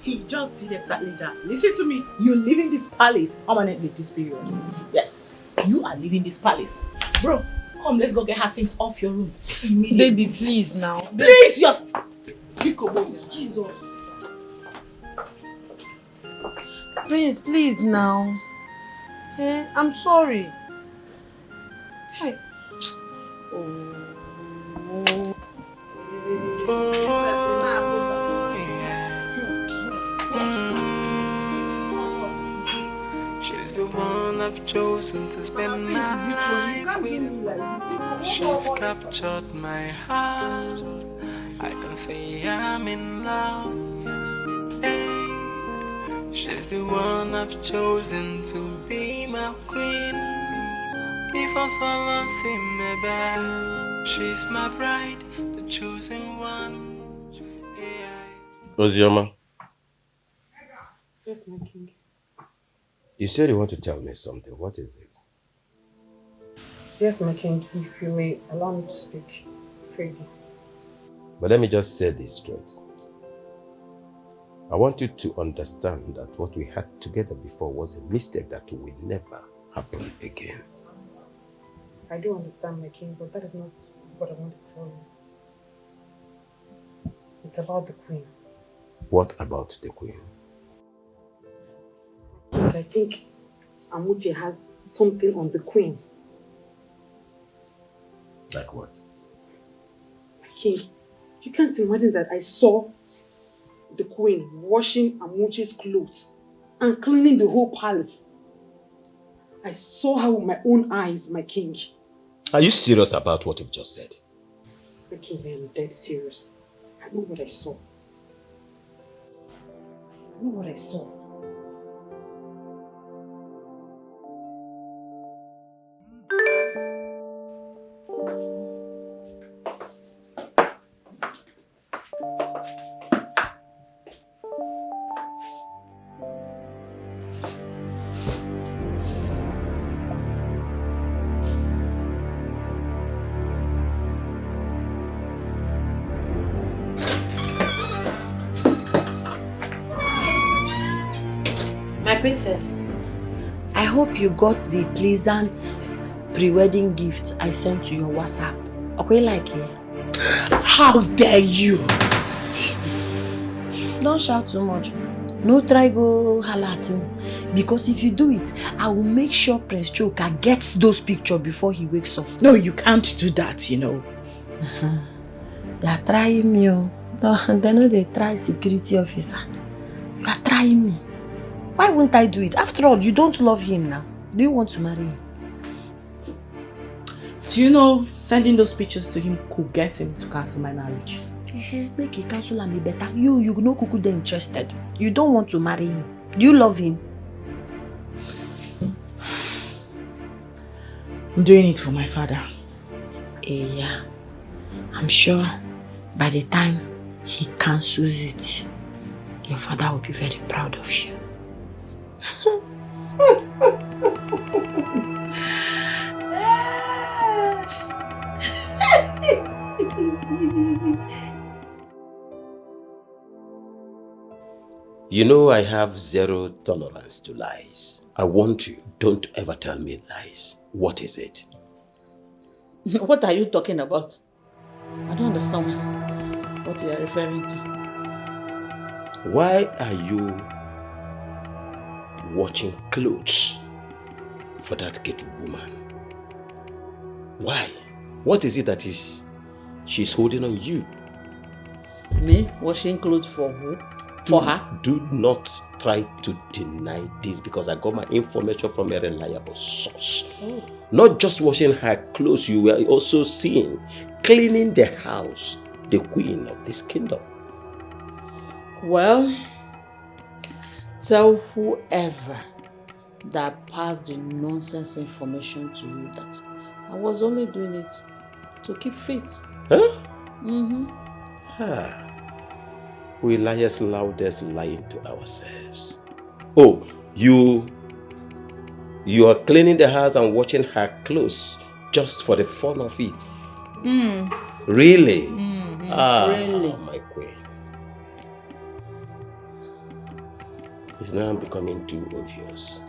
He just did exactly that. Listen to me. You're leaving this palace permanently this period. Yes, you are leaving this palace. Bro, come, let's go get her things off your room immediately. Baby, please now. Please, just... Jesus. Prince, please now. Hey, I'm sorry. Hey. She's the one I've chosen to spend my life with. She's captured my heart. I can say I'm in love. Hey, she's the one I've chosen to be my queen. If I saw see me back, she's my bride, the chosen one. Ozioma, Yes, my king. you said you want to tell me something. What is it? Yes, my king, if you may allow me to speak freely. But let me just say this straight. I want you to understand that what we had together before was a mistake that will never happen again. I do understand, my king, but that is not what I want to tell you. It's about the queen. What about the queen? I think Amuche has something on the queen. Like what? My king, you can't imagine that I saw the queen washing Amuche's clothes and cleaning the whole palace. I saw her with my own eyes, my king. Are you serious about what you've just said? My king, I am dead serious. I know what I saw. I know what I saw. My princess, I hope you got the pleasant pre-wedding gift I sent to your WhatsApp. Okay, like it? How dare you? Don't shout too much. No try go holler at me. Because if you do it, I will make sure Prince Choka gets those pictures before he wakes up. No, you can't do that, you know. You are trying me. They know they try security officer. You are trying me. Why won't I do it? After all, you don't love him now. Do you want to marry him? Do you know sending those pictures to him could get him to cancel my marriage? Make a cancel and be better. You know Kuku they interested. You don't want to marry him. Do you love him? I'm doing it for my father. Yeah. I'm sure by the time he cancels it, your father will be very proud of you. You know I have zero tolerance to lies. I want you, don't ever tell me lies. What is it? What are you talking about? I don't understand what you are referring to. Why are you watching clothes for that ghetto woman? Why? What is it that she's holding on you? Me? Washing clothes for who? For her? Do not try to deny this because I got my information from a reliable source. Oh. Not just washing her clothes, you were also seeing cleaning the house, the queen of this kingdom. Well, tell whoever that passed the nonsense information to you that I was only doing it to keep fit. Huh? Mm-hmm. We liars loudest lying to ourselves. Oh, you are cleaning the house and watching her clothes just for the fun of it. Really? Really? My queen. It's now becoming too obvious.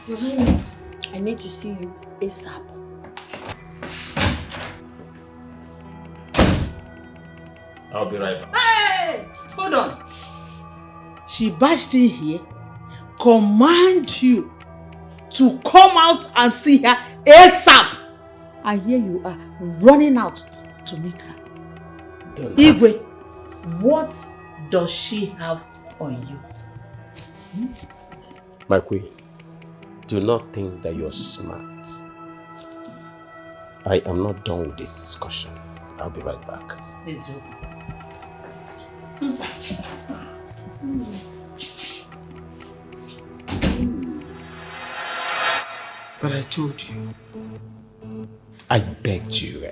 Your Highness, I need to see you ASAP. I'll be right back. Hey! Hold on. She barged in here, command you to come out and see her ASAP. And here you are, running out to meet her. Igwe, what does she have on you? My queen, do not think that you're smart. I am not done with this discussion. I'll be right back. Please do. But I told you. I begged you.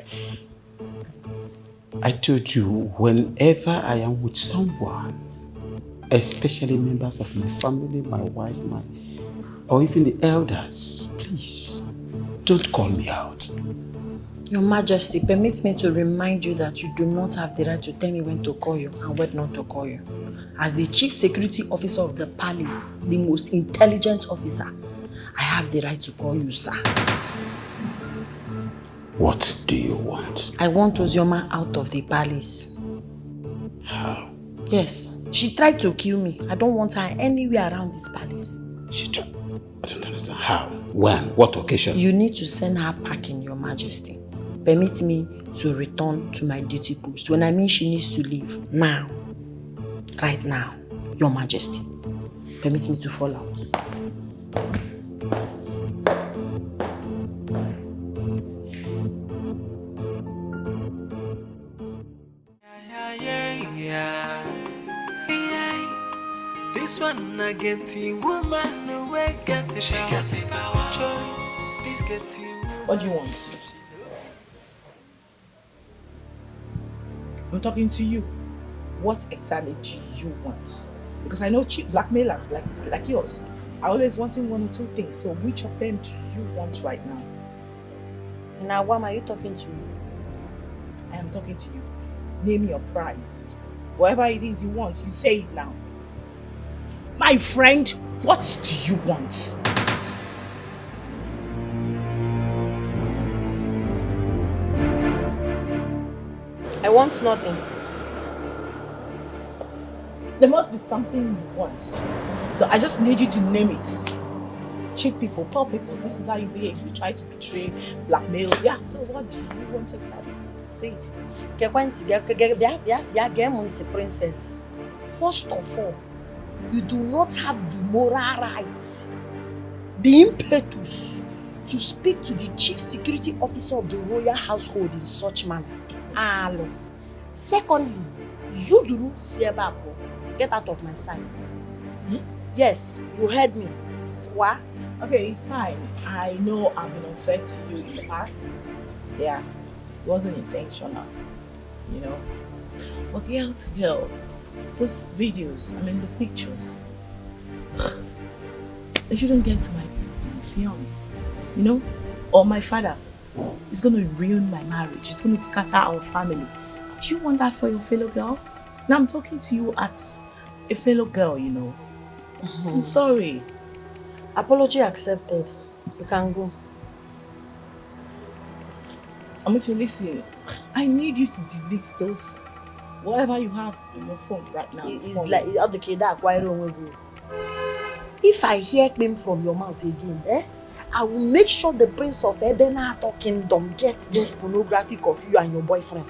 I told you whenever I am with someone, especially members of my family, my wife, or even the elders, please, don't call me out. Your Majesty, permit me to remind you that you do not have the right to tell me when to call you and when not to call you. As the Chief Security Officer of the palace, the most intelligent officer, I have the right to call you, sir. What do you want? I want Ozioma out of the palace. How? Yes, she tried to kill me. I don't want her anywhere around this palace. She tried? I don't understand. How? When? What occasion? You need to send her packing, Your Majesty. Permit me to return to my duty post. When I mean she needs to leave, now. Right now, Your Majesty. Permit me to fall out. This one I get the woman away get it. She got the power. This get the woman. What do you want? I'm talking to you. What exactly do you want? Because I know cheap blackmailers like yours. I always wanting one or two things. So which of them do you want right now? Now, why are you talking to me? I am talking to you. Name your price. Whatever it is you want, you say it now. My friend, what do you want? I want nothing. There must be something you want. So I just need you to name it. Cheat people, poor people, this is how you behave. You try to betray, blackmail. Yeah, so what do you want exactly? Say it. Princess. First of all, you do not have the moral right, the impetus to speak to the chief security officer of the royal household in such manner. Alo. Secondly, Zuzuru Siebapo, get out of my sight. Yes, you heard me. What? Okay, it's fine. I know I've been unfair to you in the past. Yeah, it wasn't intentional, you know. But girl to girl, those videos, I mean the pictures, they shouldn't get to my fiance, you know, or my father. It's going to ruin my marriage. It's going to scatter our family. Do you want that for your fellow girl? Now I'm talking to you as a fellow girl, you know. I'm sorry. Apology accepted. You can go. I'm going to listen. I need you to delete those, whatever you have on your phone right now. It's like the kid that acquired with you. If I hear him from your mouth again, I will make sure the Prince of Ebenator Kingdom gets those pornographic of you and your boyfriend.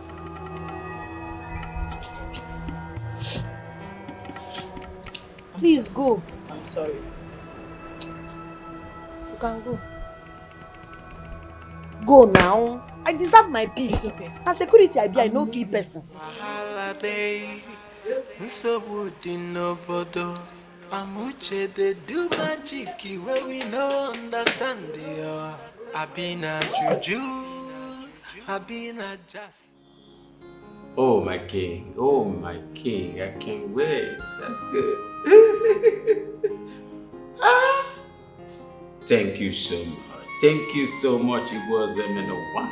Please go. I'm sorry. You can go. Go now. I deserve my peace. Okay. As security, I be a no-key person. Amuche they do magic where we no understand the I been a juju, I been a jazz. Oh my king, I can't wait. That's good. Thank you so much. Thank you so much. It was a one.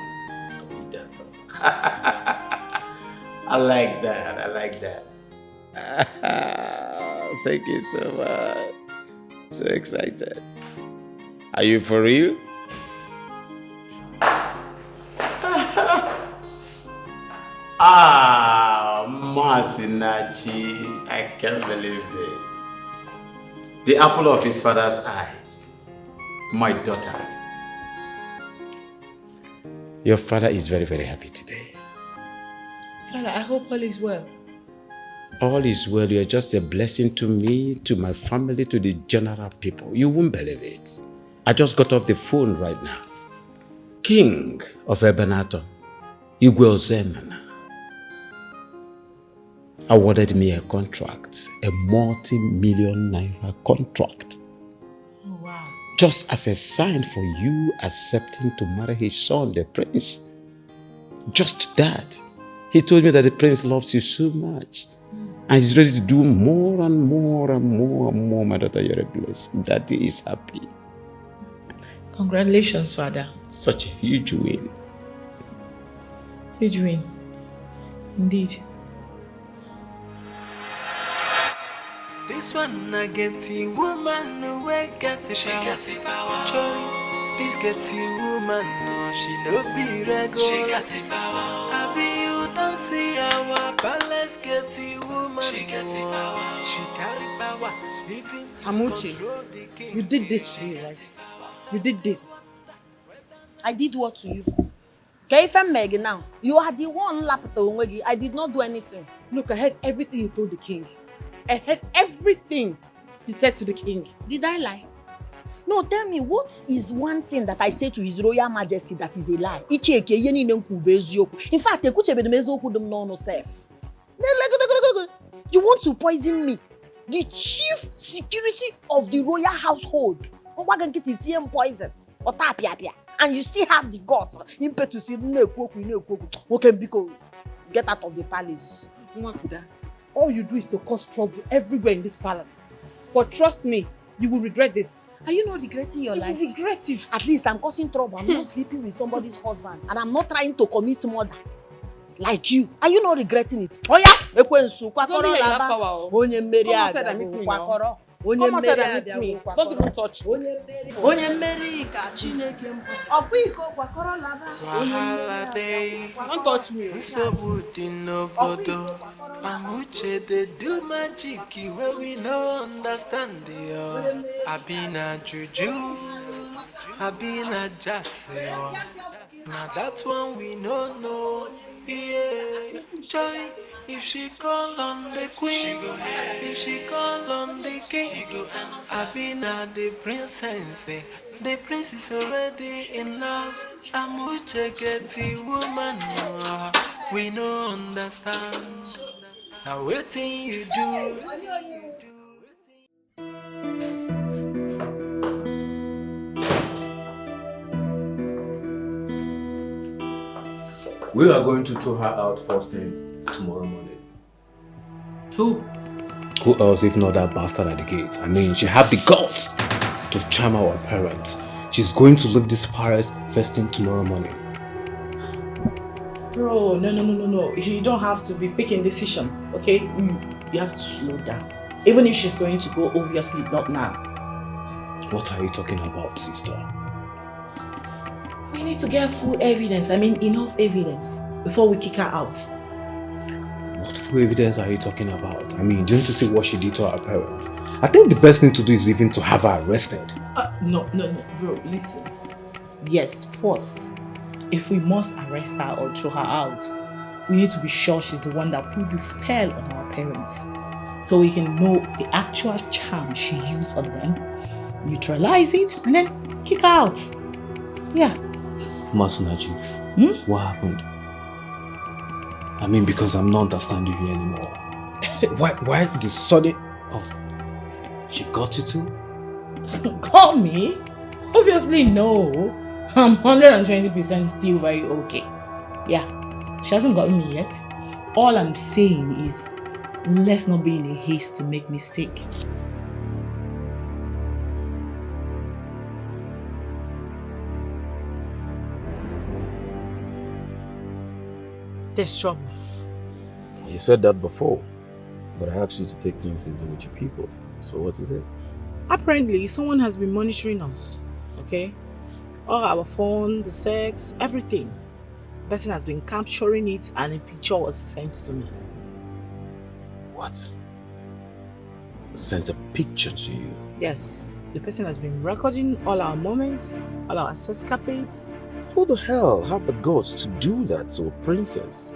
I like that. Thank you so much. So excited. Are you for real? Masinachi, I can't believe it. The apple of his father's eyes. My daughter. Your father is very, very happy today. Father, I hope all is well. All is well. You are just a blessing to me, to my family, to the general people. You won't believe it. I just got off the phone right now. King of Ebenator, Igwe Ozemena, awarded me a contract, a multi-million naira contract. Oh, wow. Just as a sign for you accepting to marry his son, the prince. Just that. He told me that the prince loves you so much. And he's ready to do more and more and more and more. My daughter, you're a blessing. Daddy is happy. Congratulations, Father. Such a huge win. Huge win. Indeed. This one I get the woman no way get it. She got the power. Joy. This get the woman no she no be regular. She got the power. I be you don't see our palace get the woman. She got the power. She carry power. Even to Amuchi, you did this to me, right? You did this. I did what to you? Okay, if I'm Meg now, you are the one lapped away. I did not do anything. Look, I heard everything you told the king. I heard everything you said to the king. Did I lie? No, tell me, what is one thing that I say to His Royal Majesty that is a lie? In fact, you want to poison me, the chief security of the royal household. Poison. And you still have the guts, impetus, get out of the palace. All you do is to cause trouble everywhere in this palace. But trust me, you will regret this. Are you not regretting your life? You will regret it. At least I'm causing trouble. I'm not sleeping with somebody's husband. And I'm not trying to commit murder. Like you. Are you not regretting it? Oh yeah? Someone said that meets me now. Onye outside mmeri and meet me. abịagokwa Don't even touch me. Onye mmeri ka Chineke mbụ. Ọkwa iko kwakọrọ laba. Wahala day, Don't touch me. nsogbu dị n'obodo. Amuche dey do magic where we no understand it. I been a juju, I been a jassy. Now that one we no know. Yeah, joy. If she call on the queen, if she call on the king, I been a the princess. The prince is already in love. Amuche get the woman. We no understand. Now waiting you do. We are going to throw her out first thing tomorrow morning. Who? Who else if not that bastard at the gate? I mean, she have the guts to charm our parents. She's going to leave this palace first thing tomorrow morning. Bro, no. You don't have to be picking decision, okay? You have to slow down. Even if she's going to go, obviously not now. What are you talking about, sister? We need to get full evidence. I mean, enough evidence before we kick her out. What full evidence are you talking about? I mean, don't you see what she did to our parents? I think the best thing to do is even to have her arrested. No, bro, listen. Yes, first, if we must arrest her or throw her out, we need to be sure she's the one that put the spell on our parents. So we can know the actual charm she used on them, neutralize it, and then kick her out. Yeah. Masunaji, what happened? I mean, because I'm not understanding you anymore. Why the sudden... Oh, she got you too? Call me? Obviously no. I'm 120% still very okay. Yeah, she hasn't gotten me yet. All I'm saying is, let's not be in a haste to make mistake. There's trouble. You said that before, but I asked you to take things easy with your people. So what is it? Apparently, someone has been monitoring us, okay? All our phone, the sex, everything. The person has been capturing it and a picture was sent to me. What? Sent a picture to you? Yes. The person has been recording all our moments, all our escapades. Who the hell have the guts to do that to a princess?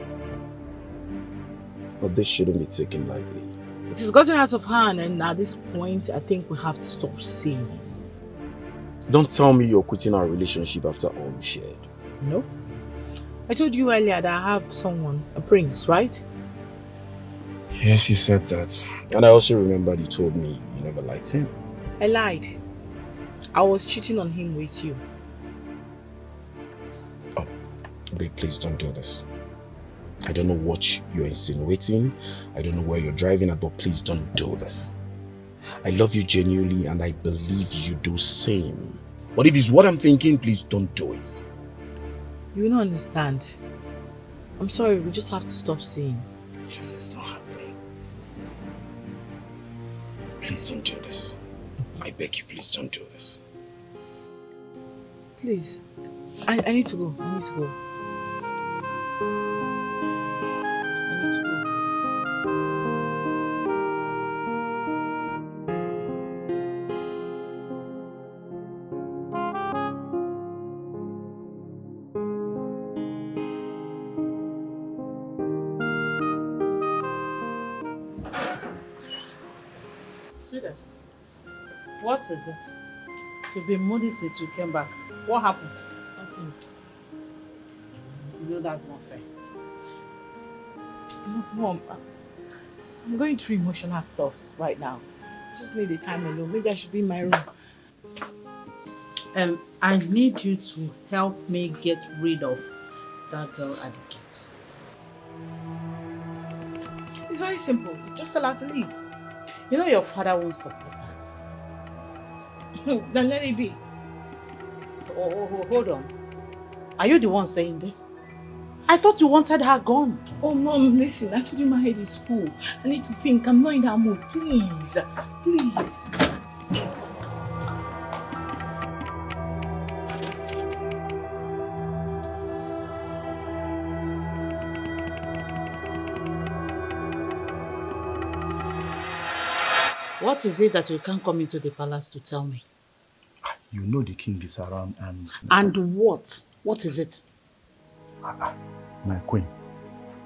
But this shouldn't be taken lightly. It has gotten out of hand and at this point, I think we have to stop seeing it. Don't tell me you're quitting our relationship after all we shared. No. I told you earlier that I have someone, a prince, right? Yes, you said that. And I also remembered you told me you never liked him. I lied. I was cheating on him with you. Oh, babe, please don't do this. I don't know what you're insinuating. I don't know where you're driving at, but please don't do this. I love you genuinely and I believe you do same. But if it's what I'm thinking, please don't do it. You will not understand. I'm sorry, we just have to stop seeing. This is not happening. Please don't do this. I beg you, please don't do this. Please. I need to go. I need to go. Sweetheart, what is it? You've been moody since we came back. What happened? Nothing. You know that's not fair. Look, Mom, I'm going through emotional stuff right now. I just need the time alone. Maybe I should be in my room. I need you to help me get rid of that girl at the gate. It's very simple. Just tell her to leave. You know your father won't support that. Then let it be. Oh, hold on. Are you the one saying this? I thought you wanted her gone. Oh, Mom, listen, I told you my head is full. I need to think. I'm not in that mood. Please. Please. What is it that you can't come into the palace to tell me? You know the king is around and... And what? What is it? My queen,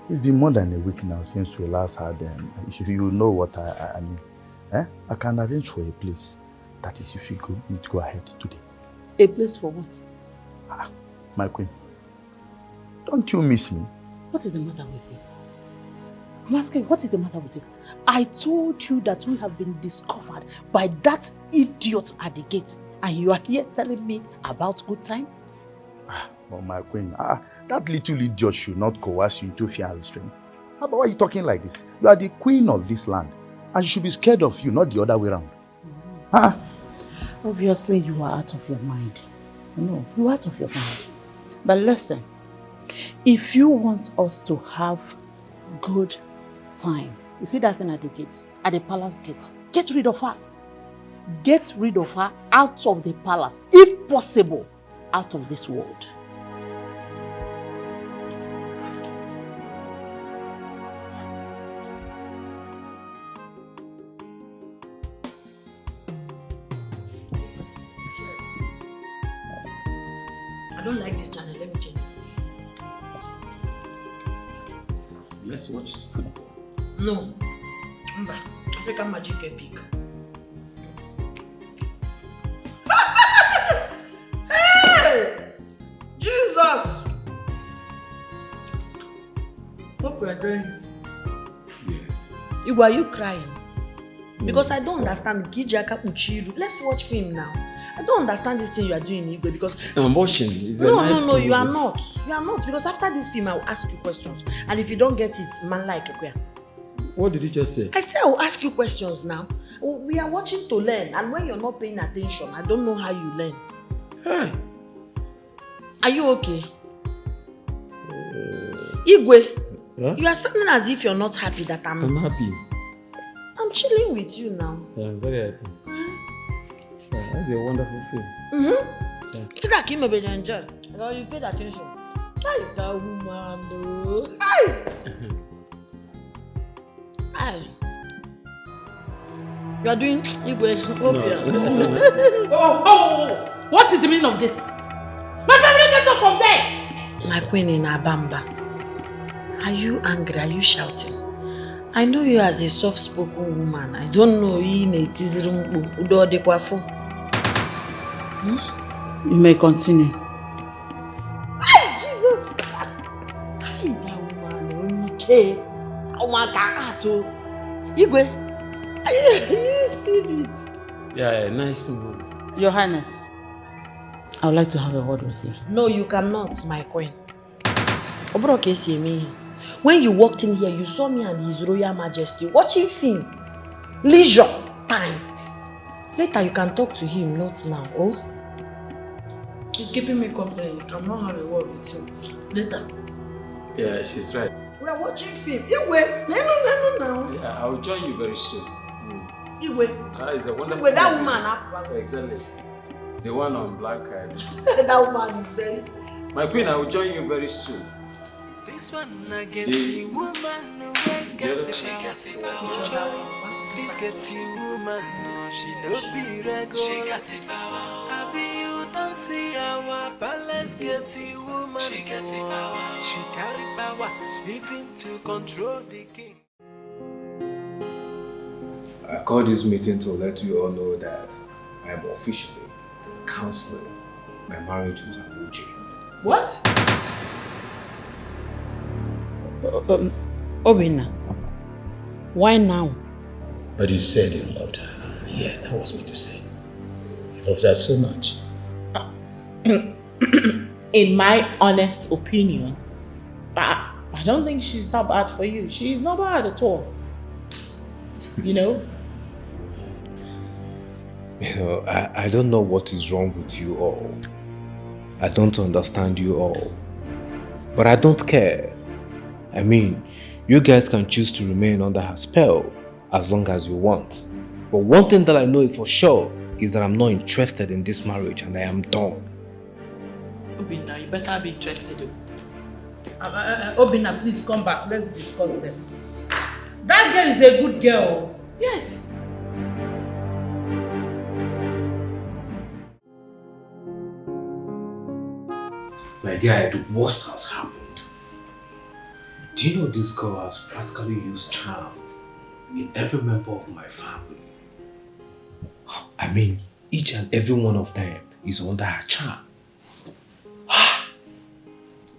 it's been more than a week now since we last had them. You know what I mean. I can arrange for a place. That is if you need to go ahead today. A place for what? My queen, don't you miss me? What is the matter with you? I'm asking, what is the matter with you? I told you that we have been discovered by that idiot at the gate. And you are here telling me about good time? Well, my queen, that little idiot should not coerce you into fear and restraint. Why are you talking like this? You are the queen of this land. And she should be scared of you, not the other way around. Obviously, you are out of your mind. No, you are out of your mind. But listen, if you want us to have good time, you see that thing at the gate, at the palace gate, get rid of her. Get rid of her out of the palace, if possible, out of this world. I don't like this channel, let me change. Let's watch football. No. African Magic Epic. Hey! Jesus! Hope we are doing. Yes. Igwe, are you crying? Because I don't understand. Gijaka Uchiru. Let's watch film now. I don't understand this thing you are doing, Igwe, because... I'm watching. No, you are not. You are not. Because after this film, I will ask you questions. And if you don't get it, man like Ekwe. What did you just say? I said I will ask you questions now. We are watching to learn. And when you're not paying attention, I don't know how you learn. Hey. Are you okay? Igwe, huh? you are sounding as if you're not happy that I'm happy. I'm chilling with you now. I'm very happy. Yeah, that's a wonderful film. Mm-hmm. Yeah. Look at Kim enjoy. You paid attention. Hi, that woman, though. Hi! Hi. You're doing Igwe. Oh! What is the meaning of this? My family get up from there! My queen in Abamba. Are you angry? Are you shouting? I know you as a soft-spoken woman. I don't know you in a You may continue. Hi, Jesus! Hi, that woman. Okay. Oh my God. Igwe, are you seeing it? Yeah, nice movie. Your Highness, I would like to have a word with you. No, you cannot, my queen. When you walked in here, you saw me and His Royal Majesty watching film. Leisure time. Later, you can talk to him, not now, oh? He's keeping me company. You cannot have a word with him. Later. Yeah, she's right. We are watching film. Igwe, no, now. Yeah, I'll join you very soon. Igwe. It's a wonderful Igwe, that woman. Exactly. The one on black. That woman is very... My queen, I will join you very soon. This one I get the woman no way get it. She got it power. This get the woman no she no be regular. She got it power. I be you don't see our palace get the woman. She got it power. She carry power even to control the king. I called this meeting to let you all know that I am officially cancelling my marriage with Abuja. What? Obina, why now? But you said you loved her. Yeah, that was me to say. You loved her so much. In my honest opinion, I don't think she's not bad for you. She's not bad at all. You know? You know, I don't know what is wrong with you all. I don't understand you all. But I don't care. I mean, you guys can choose to remain under her spell as long as you want. But one thing that I know for sure is that I'm not interested in this marriage and I am done. Obinna, you better be interested. Obinna, please come back. Let's discuss this. That girl is a good girl. Yes. My guy, the worst has happened. Do you know this girl has practically used charm in every member of my family? I mean, each and every one of them is under her charm.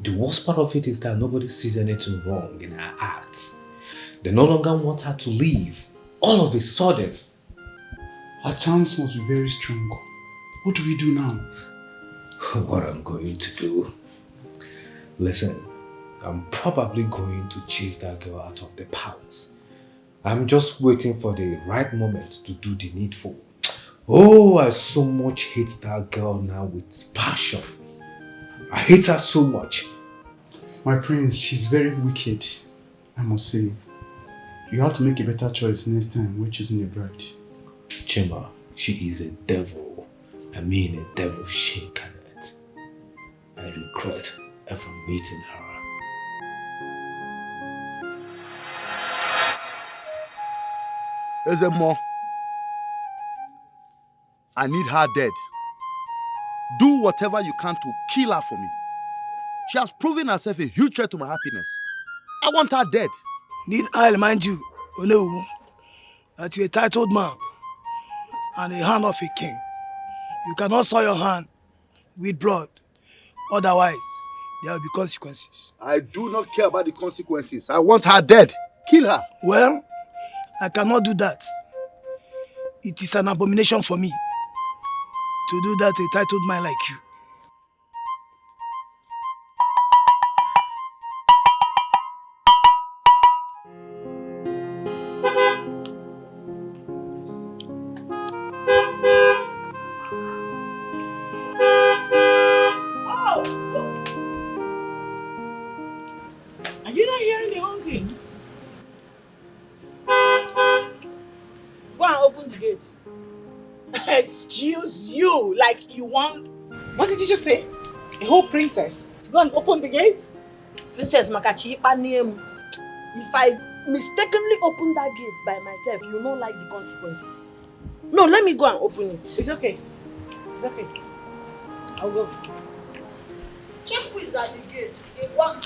The worst part of it is that nobody sees anything wrong in her acts. They no longer want her to leave. All of a sudden. Her charms must be very strong. What do we do now? What I'm going to do? Listen, I'm probably going to chase that girl out of the palace. I'm just waiting for the right moment to do the needful. Oh, I so much hate that girl now with passion. I hate her so much. My prince, she's very wicked, I must say. You have to make a better choice next time when choosing a bride. Chima, she is a devil. I mean a devil incarnate. I regret ever meeting her. Ezemo, I need her dead. Do whatever you can to kill her for me. She has proven herself a huge threat to my happiness. I want her dead. Need I remind you, Ono, that you're a titled man and a hand of a king. You cannot soil your hand with blood. Otherwise, there will be consequences. I do not care about the consequences. I want her dead. Kill her. Well, I cannot do that. It is an abomination for me to do that to a titled man like you. Are you not hearing me hungry? Go and open the gate. Excuse you, like you want... What did you just say? A whole princess to go and open the gate? Princess Makachi, if I mistakenly open that gate by myself, you don't like the consequences. No, let me go and open it. It's okay. It's okay. I'll go. Check who is at the gate. A one.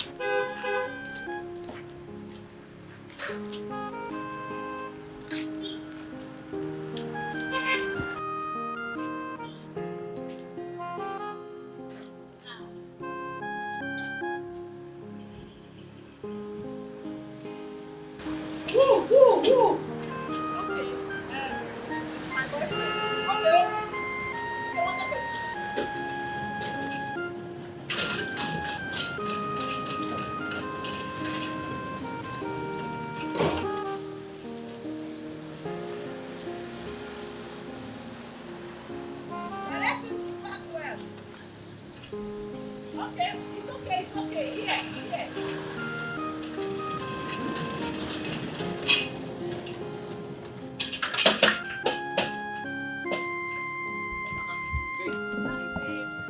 Woo. Okay. My boyfriend. Okay. You want the permission? Okay, it's okay. Here.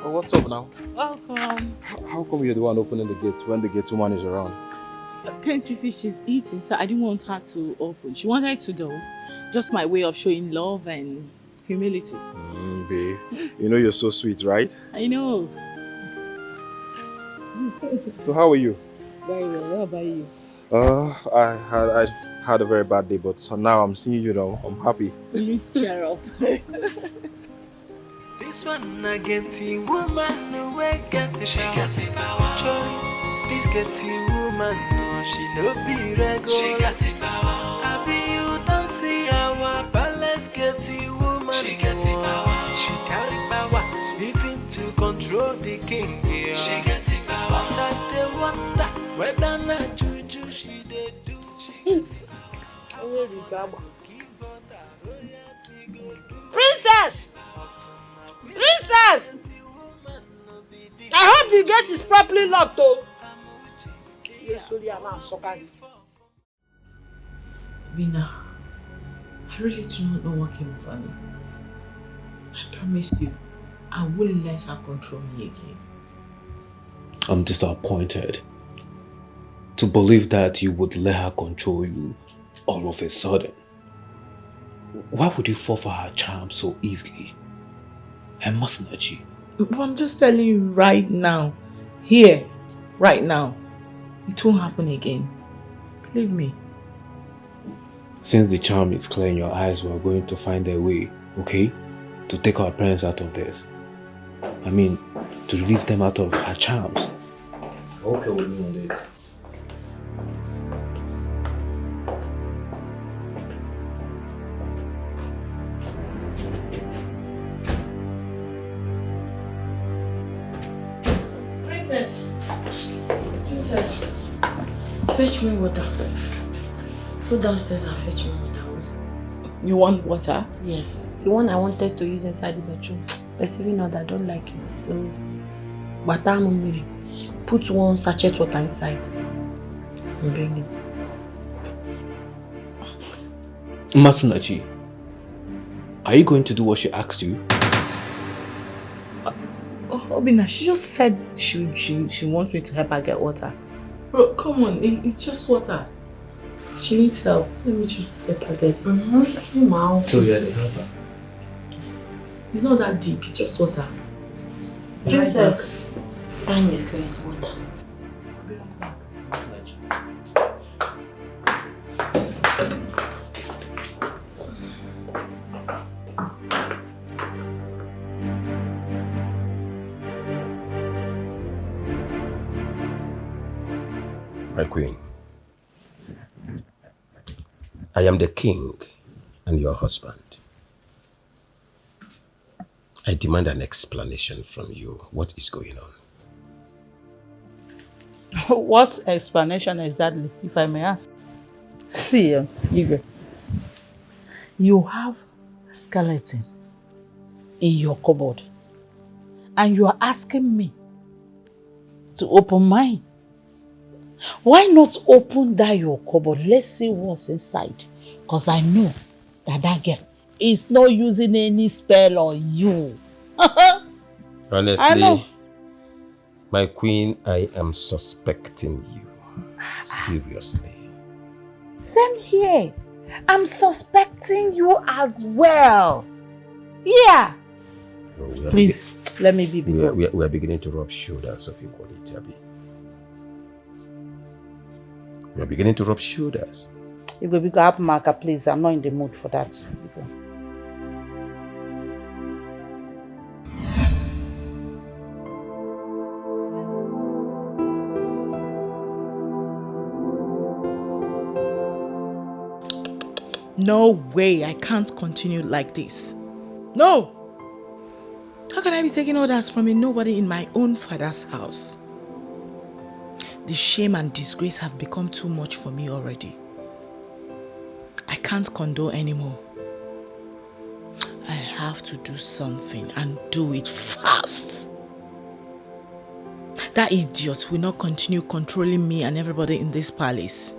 Oh, what's up now? Welcome. How come you're the one opening the gate when the gate woman is around? Can't you see she's eating? So I didn't want her to open. She wanted to though. Just my way of showing love and humility. Babe, you know you're so sweet, right? I know. So how are you? Very well. What about you? I had a very bad day, but so now I'm seeing you now. I'm happy. You need to cheer up. This one I get the woman no way get it. She got the power. Joy. This get the woman no she no be regular. She got the power. I be you don't see our palace get the woman. She got the power. She carry power even to control the king. Yeah. She got the power. But I wonder whether not juju she dey do. Princess! Princess! I hope the gate is properly locked though. Bina, I really do not know what came over me. I promise you, I wouldn't let her control me again. I'm disappointed to believe that you would let her control you all of a sudden. Why would you fall for her charm so easily? Her masnachi. But I'm just telling you right now, here, right now, it won't happen again. Believe me. Since the charm is clear in your eyes, we are going to find a way, okay? To take our parents out of this. I mean, to relieve them out of her charms. I hope you're with me on this. Princess, fetch me water. Go downstairs and fetch me water. You want water? Yes, the one I wanted to use inside the bedroom. Perceiving that I don't like it, so put one sachet water inside and bring it. Masnachi, are you going to do what she asked you? Obina, she just said she wants me to help her get water. Bro, come on, it's just water. She needs help. Let me just help her get it. So you're the helper? It's not that deep, it's just water. Princess, time is going. Water. My queen, I am the king and your husband. I demand an explanation from you. What is going on? What explanation exactly, if I may ask? See, Igwe, you have a skeleton in your cupboard and you are asking me to open mine. Why not open that your cupboard? Let's see what's inside. Because I know that girl is not using any spell on you. Honestly, my queen, I am suspecting you. Seriously. Same here. I'm suspecting you as well. Yeah. Please, let me be bigger. We are beginning to rub shoulders of equality, Abi. We are beginning to rub shoulders. If we go up, Marker, please. I'm not in the mood for that. No way, I can't continue like this. No! How can I be taking orders from a nobody in my own father's house? The shame and disgrace have become too much for me already. I can't condone anymore. I have to do something and do it fast. That idiot will not continue controlling me and everybody in this palace.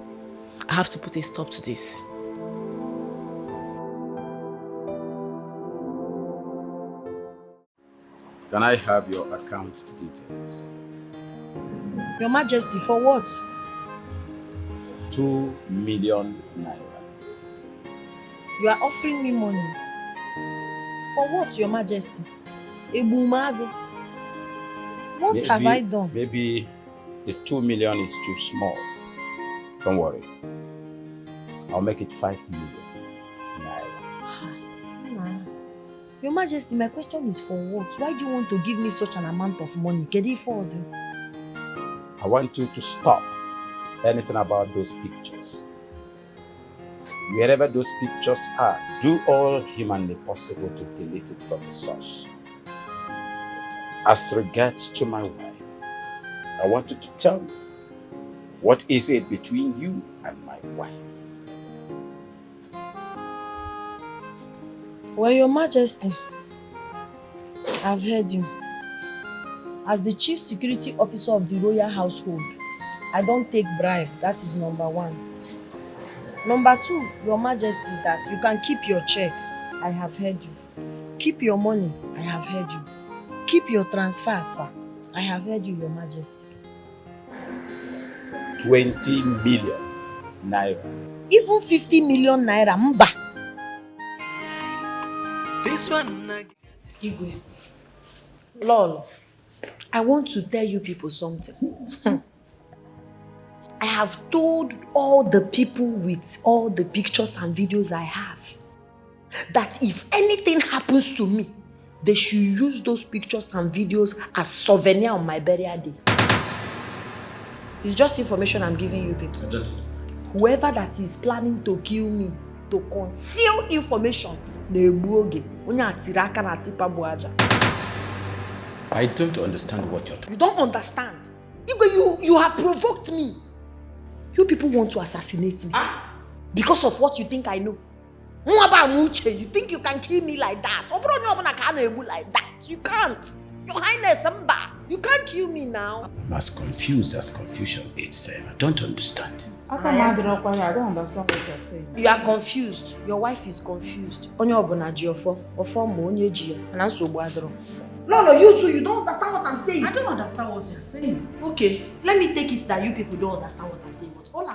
I have to put a stop to this. Can I have your account details? Your Majesty, for what? 2 million naira. You are offering me money. For what, Your Majesty? Ebumago. What have I done? Maybe the 2 million is too small. Don't worry. I'll make it 5 million naira. Your Majesty, my question is for what? Why do you want to give me such an amount of money? I want you to stop anything about those pictures. Wherever those pictures are, do all humanly possible to delete it from the source. As regards to my wife, I want you to tell me, what is it between you and my wife? Well, Your Majesty, I've heard you. As the Chief Security Officer of the Royal Household, I don't take bribe. That is number 1. Number 2, Your Majesty, is that you can keep your check. I have heard you. Keep your money. I have heard you. Keep your transfer, sir. I have heard you, Your Majesty. 20 million naira. Even 50 million naira, mba. This one Igwe. Lolo, I want to tell you people something. I have told all the people with all the pictures and videos I have that if anything happens to me, they should use those pictures and videos as souvenir on my burial day. It's just information I'm giving you people. Whoever that is planning to kill me, to conceal information, I don't understand what you're talking about. You don't understand. You have provoked me. You people want to assassinate me because of what you think I know. You think you can kill me like that? Like that. You can't. Your Highness, you can't kill me now. I'm as confused as confusion itself. I don't understand. I don't understand what you're saying. You are confused. Your wife is confused. No, you too, you don't understand what I'm saying. I don't understand what you're saying. Okay, let me take it that you people don't understand what I'm saying. But all I'm